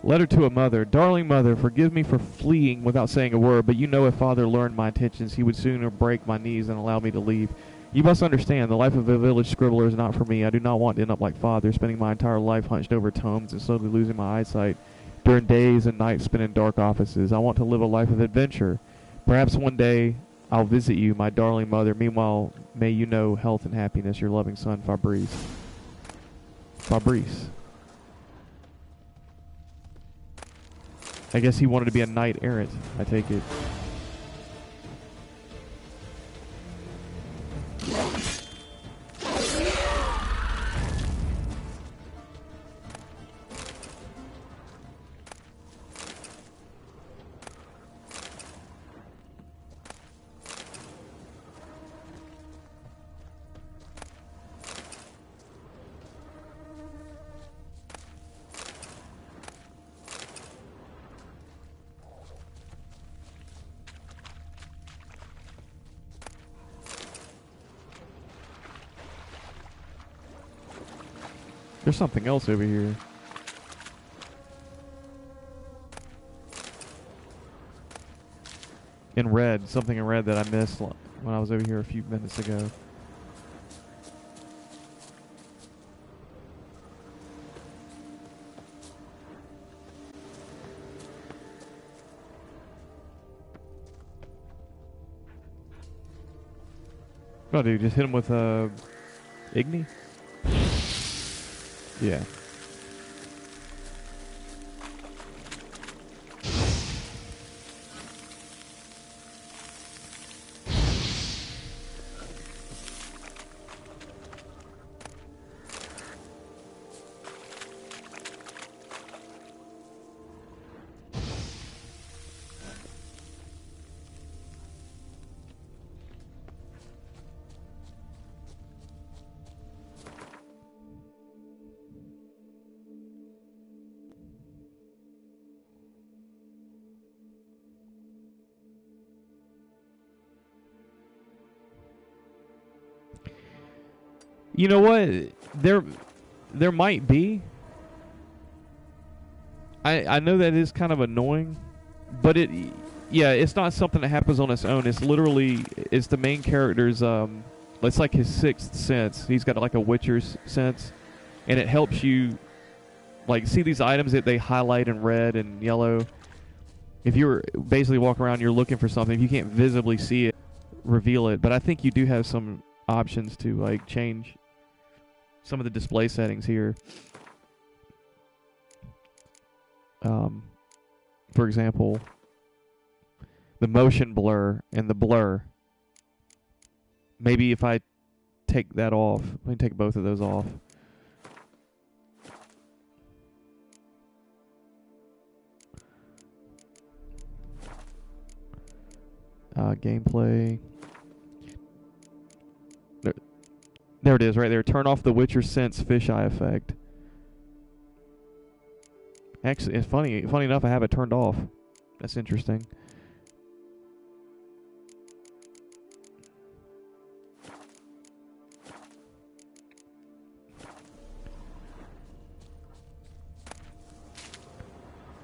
Letter to a mother. Darling mother, forgive me for fleeing without saying a word, but you know if father learned my intentions, he would sooner break my knees than allow me to leave. You must understand, the life of a village scribbler is not for me. I do not want to end up like father, spending my entire life hunched over tomes and slowly losing my eyesight during days and nights spent in dark offices. I want to live a life of adventure. Perhaps one day I'll visit you, my darling mother. Meanwhile, may you know health and happiness. Your loving son, Fabrice. Fabrice. I guess he wanted to be a knight errant, I take it. There's something else over here. In red. Something in red that I missed when I was over here a few minutes ago. Oh, dude, just hit him with Igni? Yeah. You know what? There might be. I know that is kind of annoying, but it's not something that happens on its own. It's literally it's the main character's it's like his sixth sense. He's got like a Witcher's sense, and it helps you like see these items that they highlight in red and yellow. If you're basically walking around, you're looking for something. If you can't visibly see it, reveal it. But I think you do have some options to like change some of the display settings here. For example, the motion blur and the blur. Maybe if I take that off, let me take both of those off. Gameplay. There it is, right there. Turn off the Witcher Sense fisheye effect. Actually, it's funny enough, I have it turned off. That's interesting.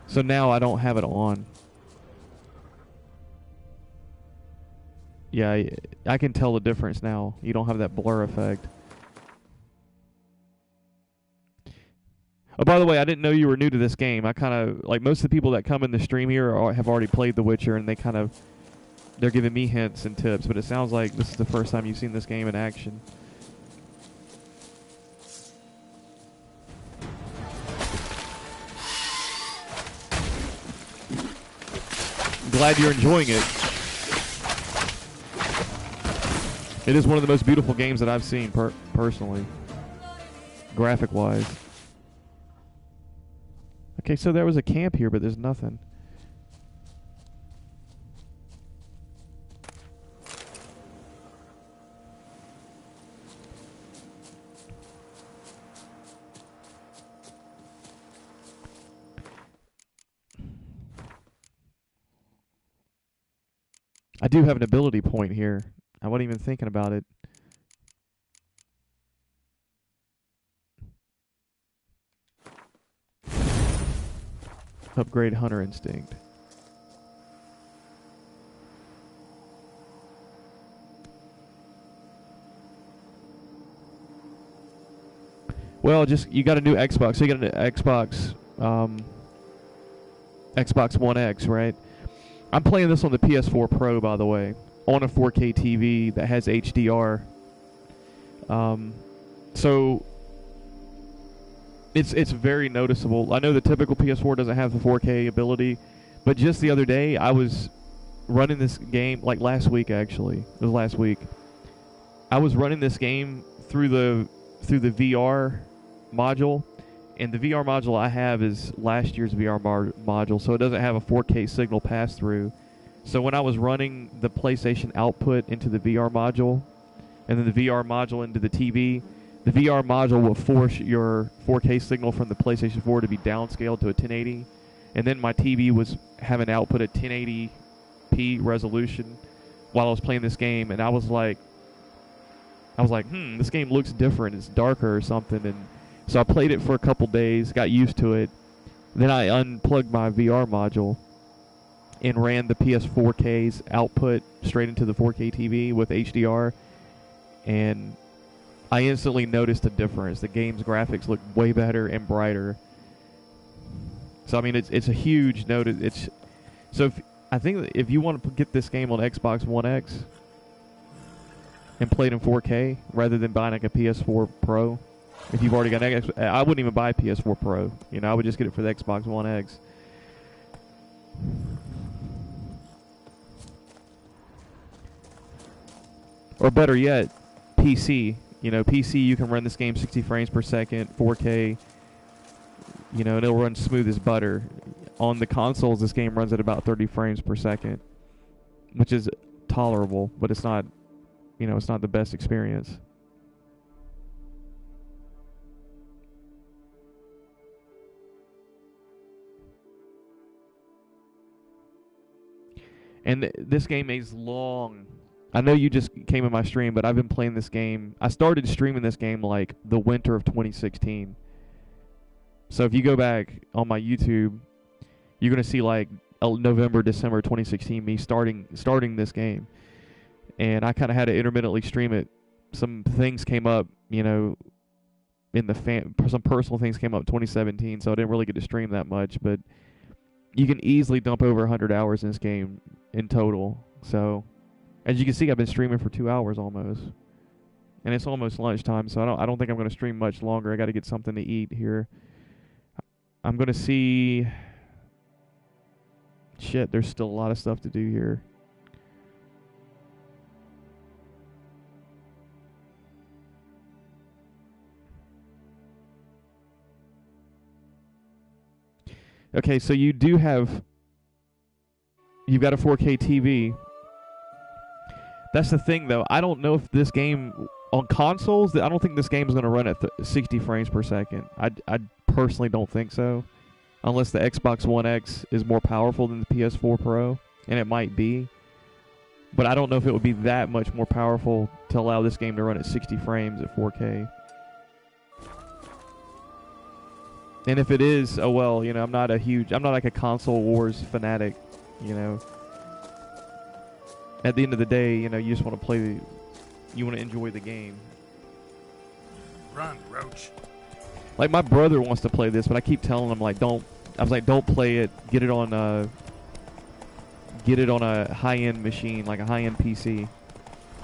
So now I don't have it on. Yeah, I can tell the difference now. You don't have that blur effect. Oh, by the way, I didn't know you were new to this game. I kind of, like most of the people that come in the stream here have already played The Witcher, and they're giving me hints and tips, but it sounds like this is the first time you've seen this game in action. Glad you're enjoying it. It is one of the most beautiful games that I've seen personally, graphic-wise. Okay, so there was a camp here, but there's nothing. I do have an ability point here. I wasn't even thinking about it. Upgrade Hunter Instinct. Well, just you got a new Xbox. So you got an Xbox, Xbox One X, right? I'm playing this on the PS4 Pro, by the way, on a 4K TV that has HDR. So it's very noticeable. I know the typical PS4 doesn't have the 4K ability, but just the other day I was running this game, like last week actually. It was last week. I was running this game through the VR module, and the VR module I have is last year's VR module, so it doesn't have a 4K signal pass through. So when I was running the PlayStation output into the VR module, and then the VR module into the TV, the VR module will force your 4K signal from the PlayStation 4 to be downscaled to a 1080, and then my TV was having output at 1080p resolution while I was playing this game, and I was like, this game looks different. It's darker or something, and so I played it for a couple days, got used to it. Then I unplugged my VR module and ran the PS4K's output straight into the 4K TV with HDR, and I instantly noticed a difference. The game's graphics look way better and brighter. So I mean, it's a huge note. I think if you want to get this game on Xbox One X and play it in 4K rather than buying like a PS4 Pro, if you've already got an X, I wouldn't even buy a PS4 Pro. You know, I would just get it for the Xbox One X. Or better yet, PC. You know, PC, you can run this game 60 frames per second, 4K, you know, and it'll run smooth as butter. On the consoles, this game runs at about 30 frames per second, which is tolerable, but it's not, you know, it's not the best experience. And this game is long. I know you just came in my stream, but I've been playing this game. I started streaming this game like the winter of 2016. So if you go back on my YouTube, you're going to see like November, December 2016 me starting this game. And I kind of had to intermittently stream it. Some things came up, you know, in the some personal things came up in 2017, so I didn't really get to stream that much, but you can easily dump over 100 hours in this game in total. So as you can see, I've been streaming for 2 hours almost, and it's almost lunchtime, so I don't think I'm going to stream much longer. I got to get something to eat here. I'm going to see. Shit, there's still a lot of stuff to do here. Okay, so you've got a 4K TV. That's the thing, though. I don't know if this game on consoles, I don't think this game is going to run at 60 frames per second. I personally don't think so, unless the Xbox One X is more powerful than the PS4 Pro, and it might be. But I don't know if it would be that much more powerful to allow this game to run at 60 frames at 4K. And if it is, oh well, you know, I'm not like a console wars fanatic, you know. At the end of the day, you know, you just want to you want to enjoy the game. Run, Roach. Like my brother wants to play this, but I keep telling him like, don't play it. Get it on a high-end machine, like a high-end PC.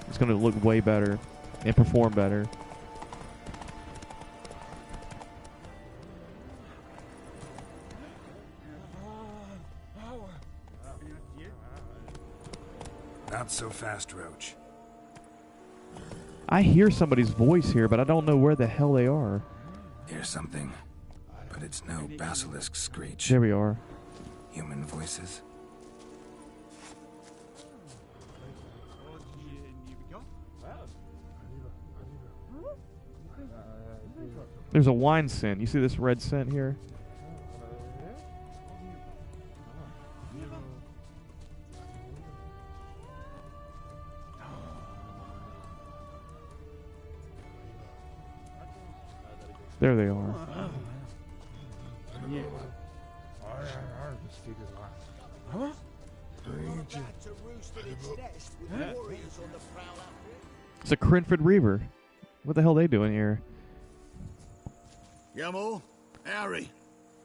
It's going to look way better and perform better. Not so fast, Roach. I hear somebody's voice here, but I don't know where the hell they are. Here's something, but it's no basilisk screech. There we are. Human voices. There's a wine scent. You see this red scent here? There they are. Huh? It's a Crinford Reaver. What the hell are they doing here? Yamo, Harry,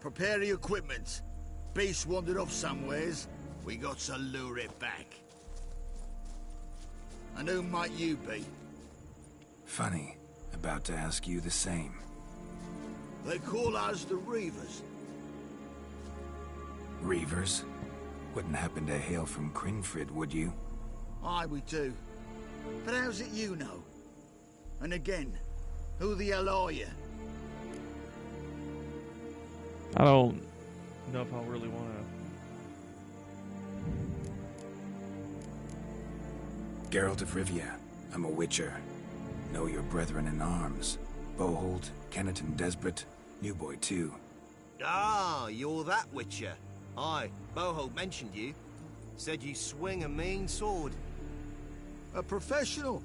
prepare the equipment. Beast wandered off somewheres. We got to lure it back. And who might you be? Funny. About to ask you the same. They call us the Reavers. Reavers? Wouldn't happen to hail from Crinfrid, would you? Aye, we do. But how's it you know? And again, who the hell are you? I don't know if I really want to. Geralt of Rivia. I'm a witcher. Know your brethren in arms. Boholt, Kenneton Desperate, New Boy too. Ah, you're that witcher. Aye, Boholt mentioned you. Said you swing a mean sword. A professional.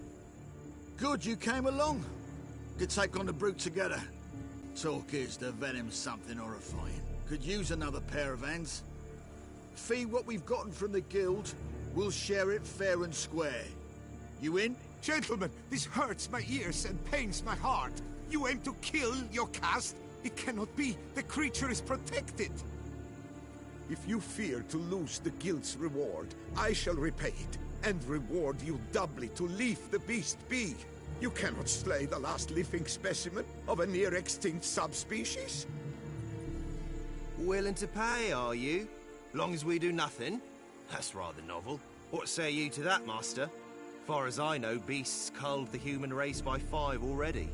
Good you came along. Could take on the brute together. Talk is the venom's something horrifying. Could use another pair of hands. Fee what we've gotten from the guild. We'll share it fair and square. You in? Gentlemen, this hurts my ears and pains my heart. You aim to kill your caste? It cannot be. The creature is protected. If you fear to lose the guild's reward, I shall repay it, and reward you doubly to leave the beast be. You cannot slay the last living specimen of a near-extinct subspecies. Willing to pay, are you? Long as we do nothing? That's rather novel. What say you to that, master? Far as I know, beasts culled the human race by 5 already.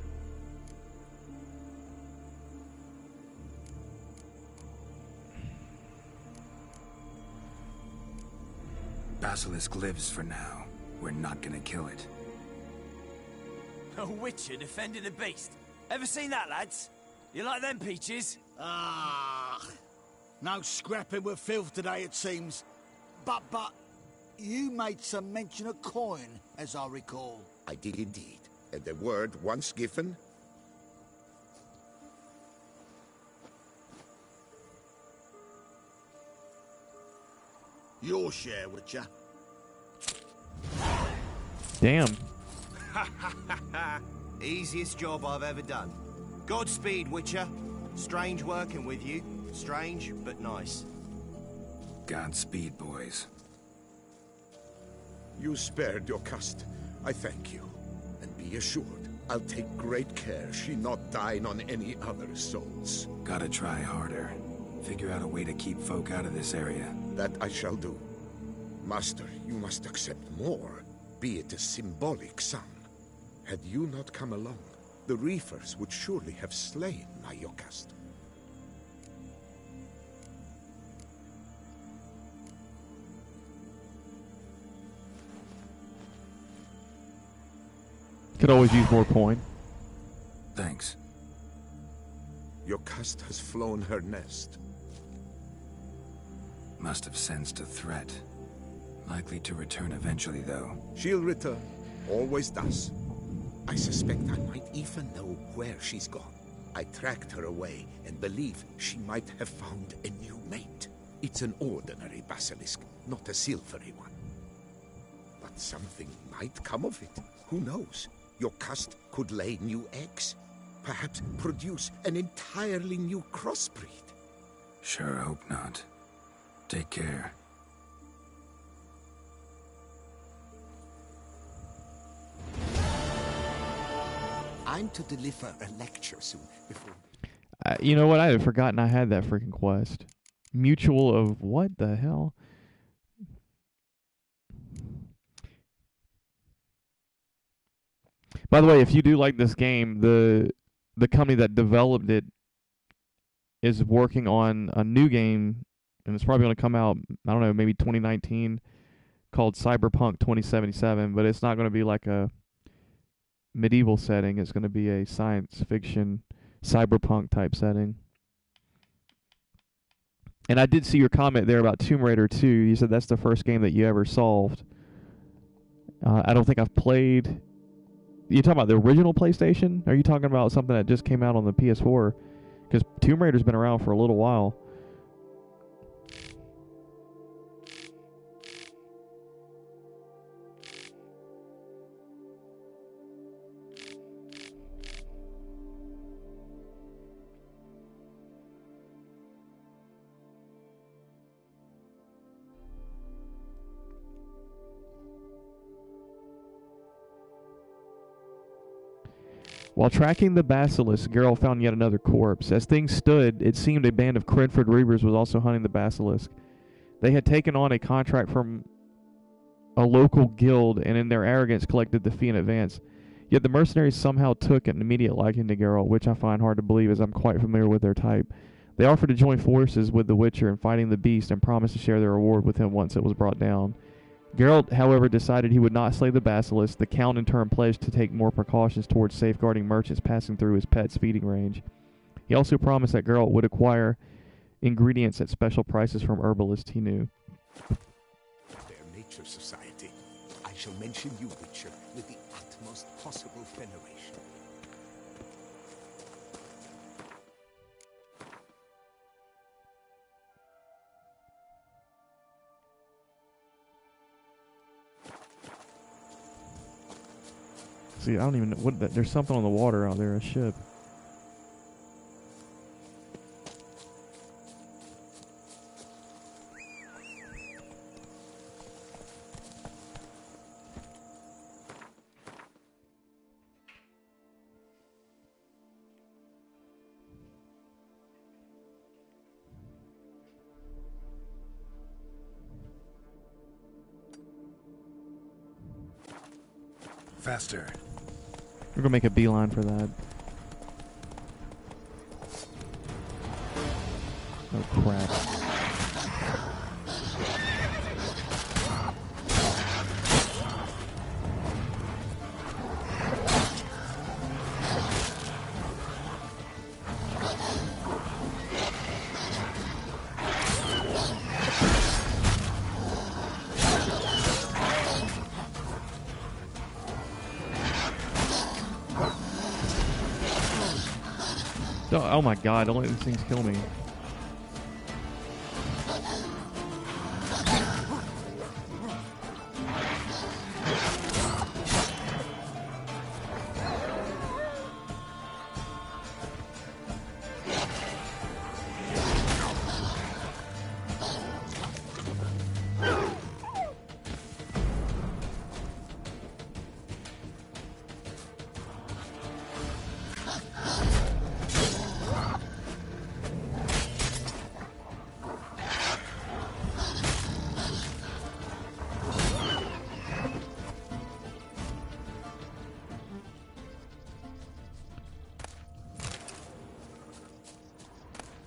Basilisk lives for now. We're not gonna kill it. A witcher defending a beast. Ever seen that, lads? You like them peaches? Ah, no scrapping with filth today, it seems. But, you made some mention of coin, as I recall. I did indeed. And the word once given... Your share, Witcher. Damn. Easiest job I've ever done. Godspeed, Witcher. Strange working with you. Strange, but nice. Godspeed, boys. You spared your caste. I thank you. And be assured, I'll take great care she not dine on any other souls. Gotta try harder. Figure out a way to keep folk out of this area. That I shall do. Master, you must accept more, be it a symbolic sum. Had you not come along, the Reefers would surely have slain my Yocast. Could always use more coin. Thanks. Yocast has flown her nest. Must have sensed a threat. Likely to return eventually, though. She'll return. Always does. I suspect I might even know where she's gone. I tracked her away and believe she might have found a new mate. It's an ordinary basilisk, not a silvery one. But something might come of it. Who knows? Your cast could lay new eggs. Perhaps produce an entirely new crossbreed. Sure hope not. Take care. I'm to deliver a lecture soon before... You know what? I had forgotten I had that freaking quest. Mutual of what the hell? By the way, if you do like this game, the company that developed it is working on a new game, and it's probably going to come out, I don't know, maybe 2019, called Cyberpunk 2077, but it's not going to be like a medieval setting. It's going to be a science fiction cyberpunk type setting. And I did see your comment there about Tomb Raider 2. You said that's the first game that you ever solved. I don't think I've played... You talking about the original PlayStation? Are you talking about something that just came out on the PS4? Because Tomb Raider's been around for a little while. While tracking the basilisk, Geralt found yet another corpse. As things stood, it seemed a band of Crenford Reavers was also hunting the basilisk. They had taken on a contract from a local guild, and in their arrogance collected the fee in advance. Yet the mercenaries somehow took an immediate liking to Geralt, which I find hard to believe as I'm quite familiar with their type. They offered to join forces with the Witcher in fighting the beast and promised to share their reward with him once it was brought down. Geralt, however, decided he would not slay the basilisk. The Count in turn pledged to take more precautions towards safeguarding merchants passing through his pet's feeding range. He also promised that Geralt would acquire ingredients at special prices from herbalists he knew. Their Nature Society. I shall mention you, Witcher, with the utmost possible veneration. See, I don't even know what that. There's something on the water out there, a ship. Faster. We're gonna make a beeline for that. Oh crap. Oh my god, don't let these things kill me.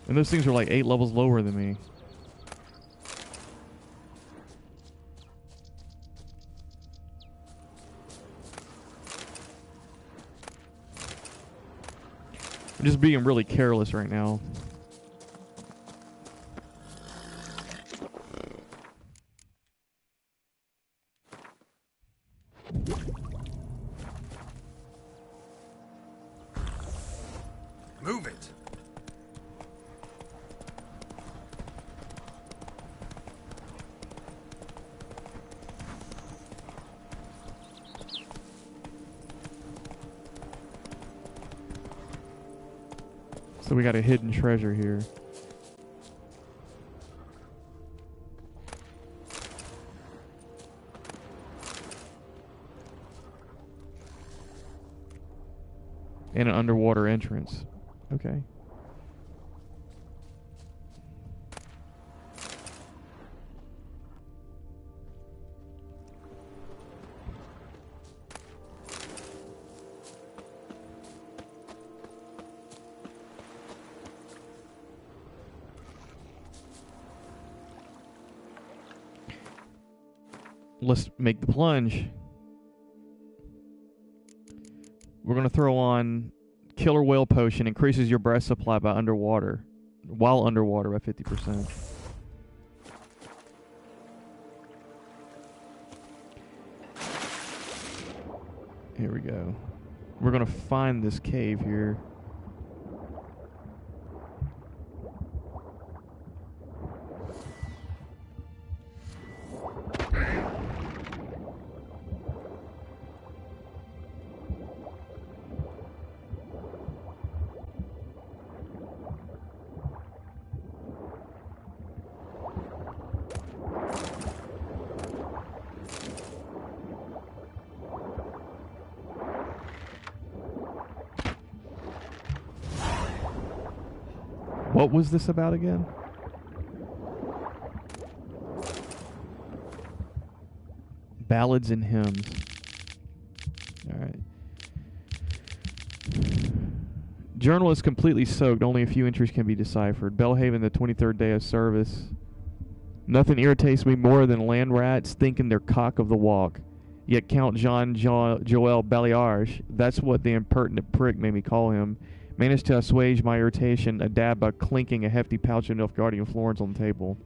And those things are like 8 levels lower than me. I'm just being really careless right now. Move it. So we got a hidden treasure here. And an underwater entrance. Okay. Let's make the plunge. We're going to throw on Killer Whale Potion. Increases your breath supply by underwater. While underwater by 50%. Here we go. We're going to find this cave here. What was this about again? Ballads and hymns. Alright. Journal is completely soaked. Only a few entries can be deciphered. Belhaven, the 23rd day of service. Nothing irritates me more than land rats thinking they're cock of the walk. Yet Count Jean-Joel Baliarge, that's what the impertinent prick made me call him, managed to assuage my irritation a dab by clinking a hefty pouch of Nilfgaardian florins on the table.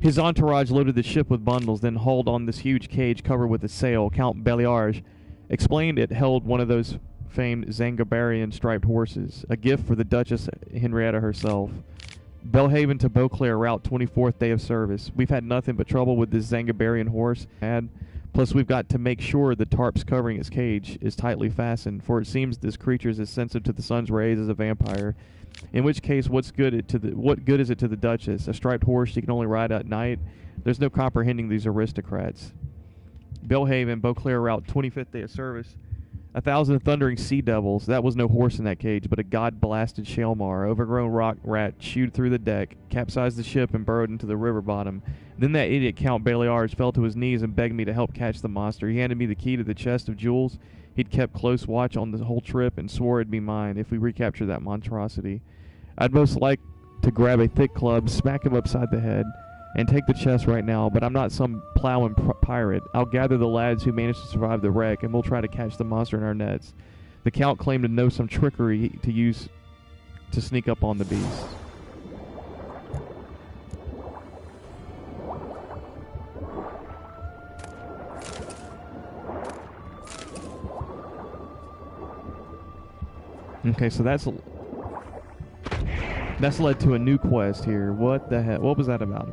His entourage loaded the ship with bundles, then hauled on this huge cage covered with a sail. Count Baliarge explained it held one of those famed Zangabarian striped horses, a gift for the Duchess Henrietta herself. Belhaven to Beauclair, route 24th day of service. We've had nothing but trouble with this Zangabarian horse, plus we've got to make sure the tarps covering its cage is tightly fastened, for it seems this creature is as sensitive to the sun's rays as a vampire. In which case, what good is it to the Duchess? A striped horse she can only ride at night? There's no comprehending these aristocrats. Belhaven, Beauclair, route 25th day of service. 1,000 thundering sea devils. That was no horse in that cage, but a god-blasted Shalmar. Overgrown rock rat chewed through the deck, capsized the ship, and burrowed into the river bottom. Then that idiot Count Baliarge fell to his knees and begged me to help catch the monster. He handed me the key to the chest of jewels he'd kept close watch on the whole trip and swore it'd be mine if we recaptured that monstrosity. I'd most like to grab a thick club, smack him upside the head, and take the chest right now, but I'm not some plowing pirate. I'll gather the lads who managed to survive the wreck, and we'll try to catch the monster in our nets. The Count claimed to know some trickery to use to sneak up on the beast. Okay, so that's led to a new quest here. What the hell? What was that about?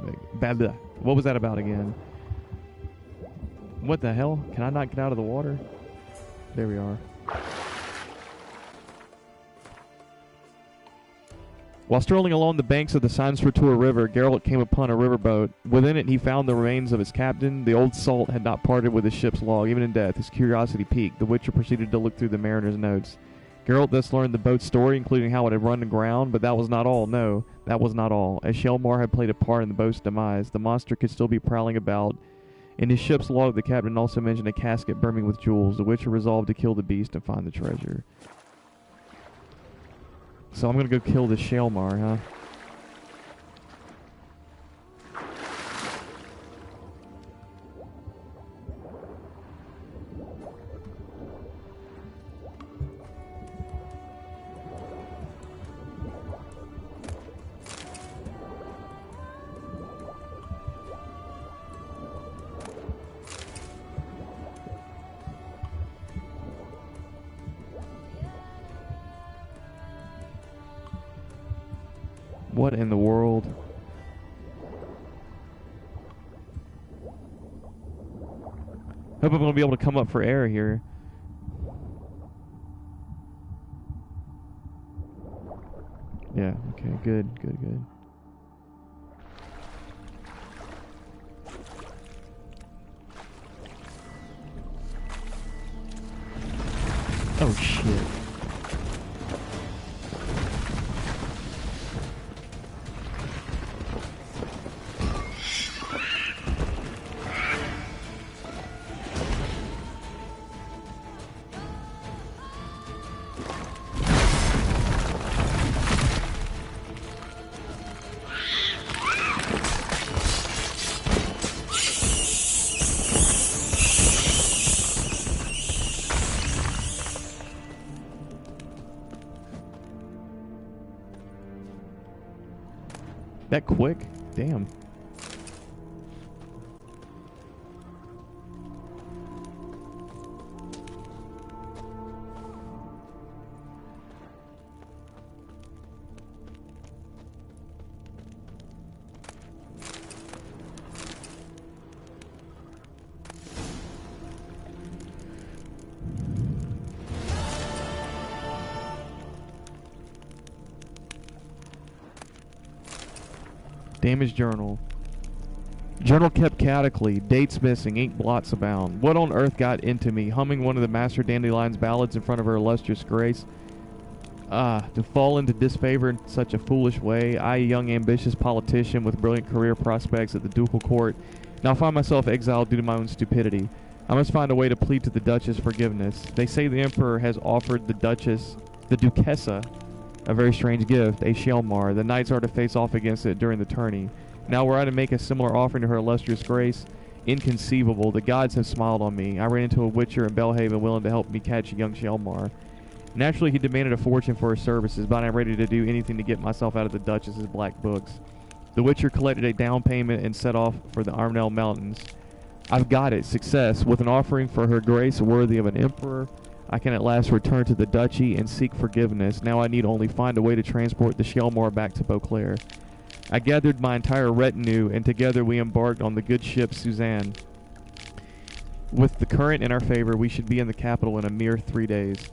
What was that about again? What the hell? Can I not get out of the water? There we are. While strolling along the banks of the Sansratur River, Geralt came upon a riverboat. Within it, he found the remains of his captain. The old salt had not parted with his ship's log, even in death. His curiosity piqued. The Witcher proceeded to look through the mariner's notes. Geralt thus learned the boat's story, including how it had run aground, but that was not all. No, that was not all. As Shalmar had played a part in the boat's demise, the monster could still be prowling about. In his ship's log, the captain also mentioned a casket brimming with jewels. The Witcher resolved to kill the beast and find the treasure. So I'm going to go kill this Shalmar, huh? What in the world? Hope I'm going to be able to come up for air here. Yeah, okay, good. Oh, shit. That quick? Damn. Damage journal. Journal kept chaotically. Dates missing. Ink blots abound. What on earth got into me? Humming one of the Master Dandelion's ballads in front of her illustrious grace. To fall into disfavor in such a foolish way, I, a young ambitious politician with brilliant career prospects at the ducal court, now find myself exiled due to my own stupidity. I must find a way to plead to the Duchess forgiveness. They say the Emperor has offered the Duchessa, a very strange gift, a Shelmar. The knights are to face off against it during the tourney. Now were I to make a similar offering to her illustrious grace, inconceivable. The gods have smiled on me. I ran into a witcher in Belhaven willing to help me catch young Shelmar. Naturally, he demanded a fortune for his services, but I am ready to do anything to get myself out of the Duchess's black books. The witcher collected a down payment and set off for the Arnell Mountains. I've got it. Success. With an offering for her grace worthy of an emperor, I can at last return to the duchy and seek forgiveness. Now I need only find a way to transport the Shelmar back to Beauclair. I gathered my entire retinue, and together we embarked on the good ship Suzanne. With the current in our favor, we should be in the capital in a mere 3 days.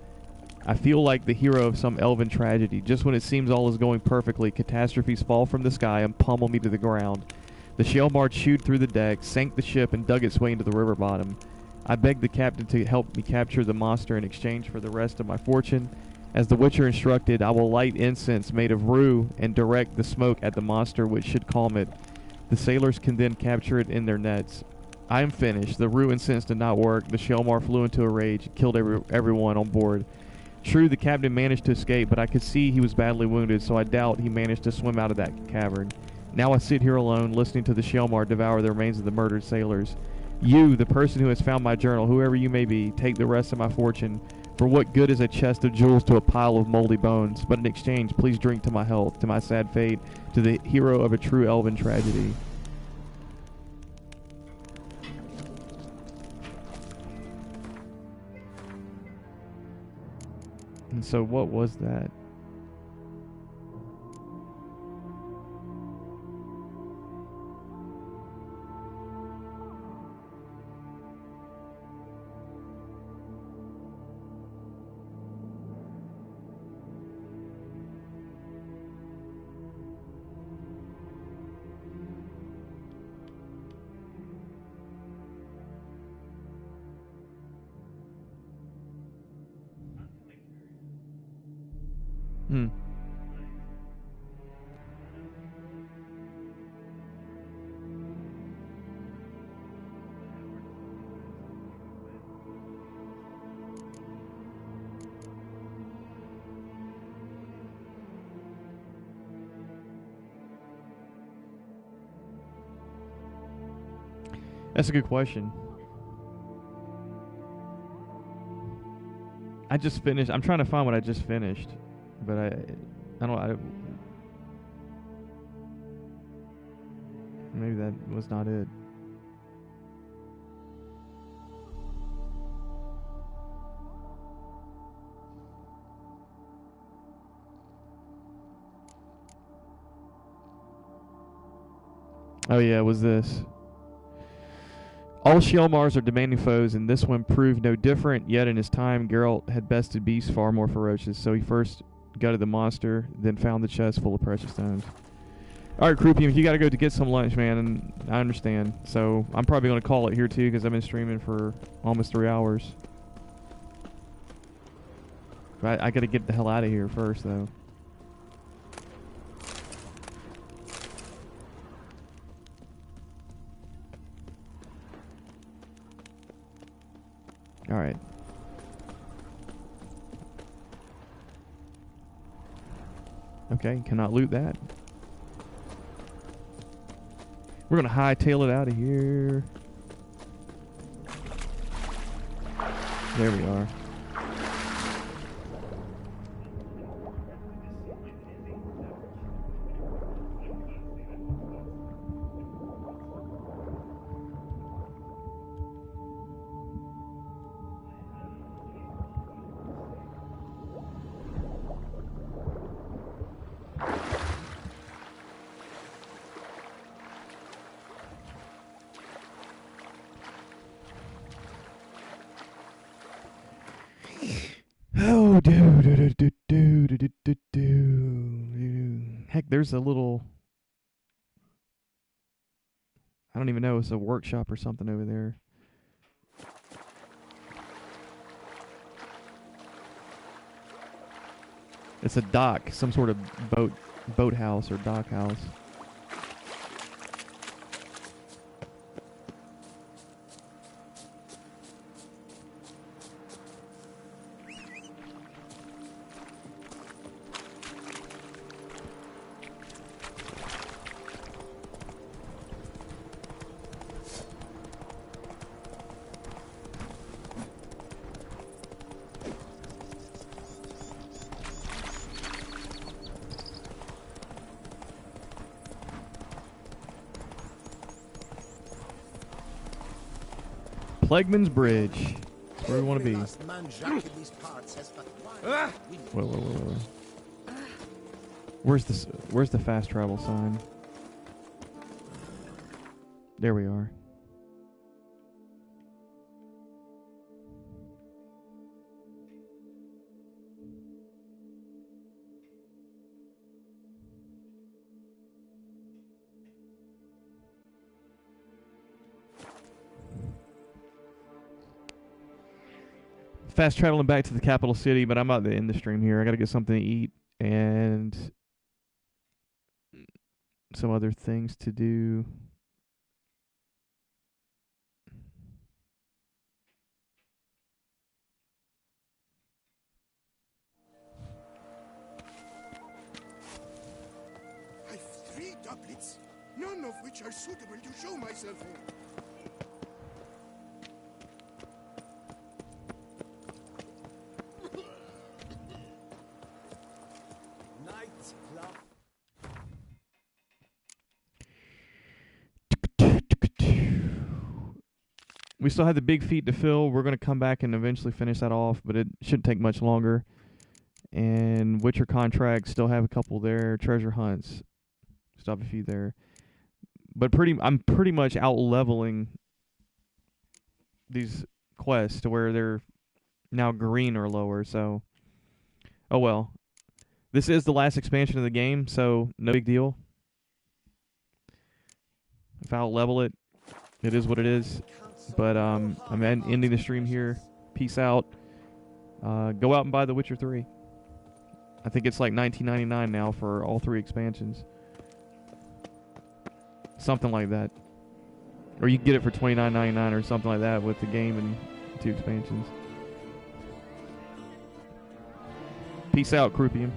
I feel like the hero of some elven tragedy. Just when it seems all is going perfectly, catastrophes fall from the sky and pummel me to the ground. The Shelmar chewed through the deck, sank the ship, and dug its way into the river bottom. I begged the captain to help me capture the monster in exchange for the rest of my fortune. As the witcher instructed, I will light incense made of rue and direct the smoke at the monster, which should calm it. The sailors can then capture it in their nets. I am finished. The rue incense did not work. The Shelmar flew into a rage and killed everyone on board. True, the captain managed to escape, but I could see he was badly wounded, so I doubt he managed to swim out of that cavern. Now I sit here alone, listening to the Shelmar devour the remains of the murdered sailors. You, the person who has found my journal, whoever you may be, take the rest of my fortune. For what good is a chest of jewels to a pile of moldy bones? But in exchange, please drink to my health, to my sad fate, to the hero of a true elven tragedy. And so what was that? That's a good question. I just finished. I'm trying to find what I just finished, but maybe that was not it. Oh yeah, it was this. All Shelmars are demanding foes, and this one proved no different, yet in his time, Geralt had bested beasts far more ferocious, so he first gutted the monster, then found the chest full of precious stones. Alright, Croupium, you gotta go to get some lunch, man, and I understand. So, I'm probably gonna call it here, too, because I've been streaming for almost 3 hours. But I gotta get the hell out of here first, though. Alright. Okay, cannot loot that. We're gonna hightail it out of here. There we are. Oh, heck, there's a little, I don't even know, it's a workshop or something over there. It's a dock, some sort of boat house or dock house. Plegman's Bridge. That's where we want to be. Whoa. Where's the fast travel sign? There we are. Fast traveling back to the capital city, but I'm about to end the stream here. I got to get something to eat and some other things to do. I've 3 doublets, none of which are suitable to show myself in. We still have the big feat to fill. We're going to come back and eventually finish that off, but it shouldn't take much longer. And Witcher contracts, still have a couple there. Treasure hunts, still have a few there. But I'm pretty much out leveling these quests to where they're now green or lower. So, oh well. This is the last expansion of the game, so no big deal. If I out level it, it is what it is. But I'm ending the stream here. Peace out. Go out and buy The Witcher 3. I think it's like $19.99 now for all 3 expansions. Something like that. Or you can get it for $29.99 or something like that with the game and 2 expansions. Peace out, Croupium.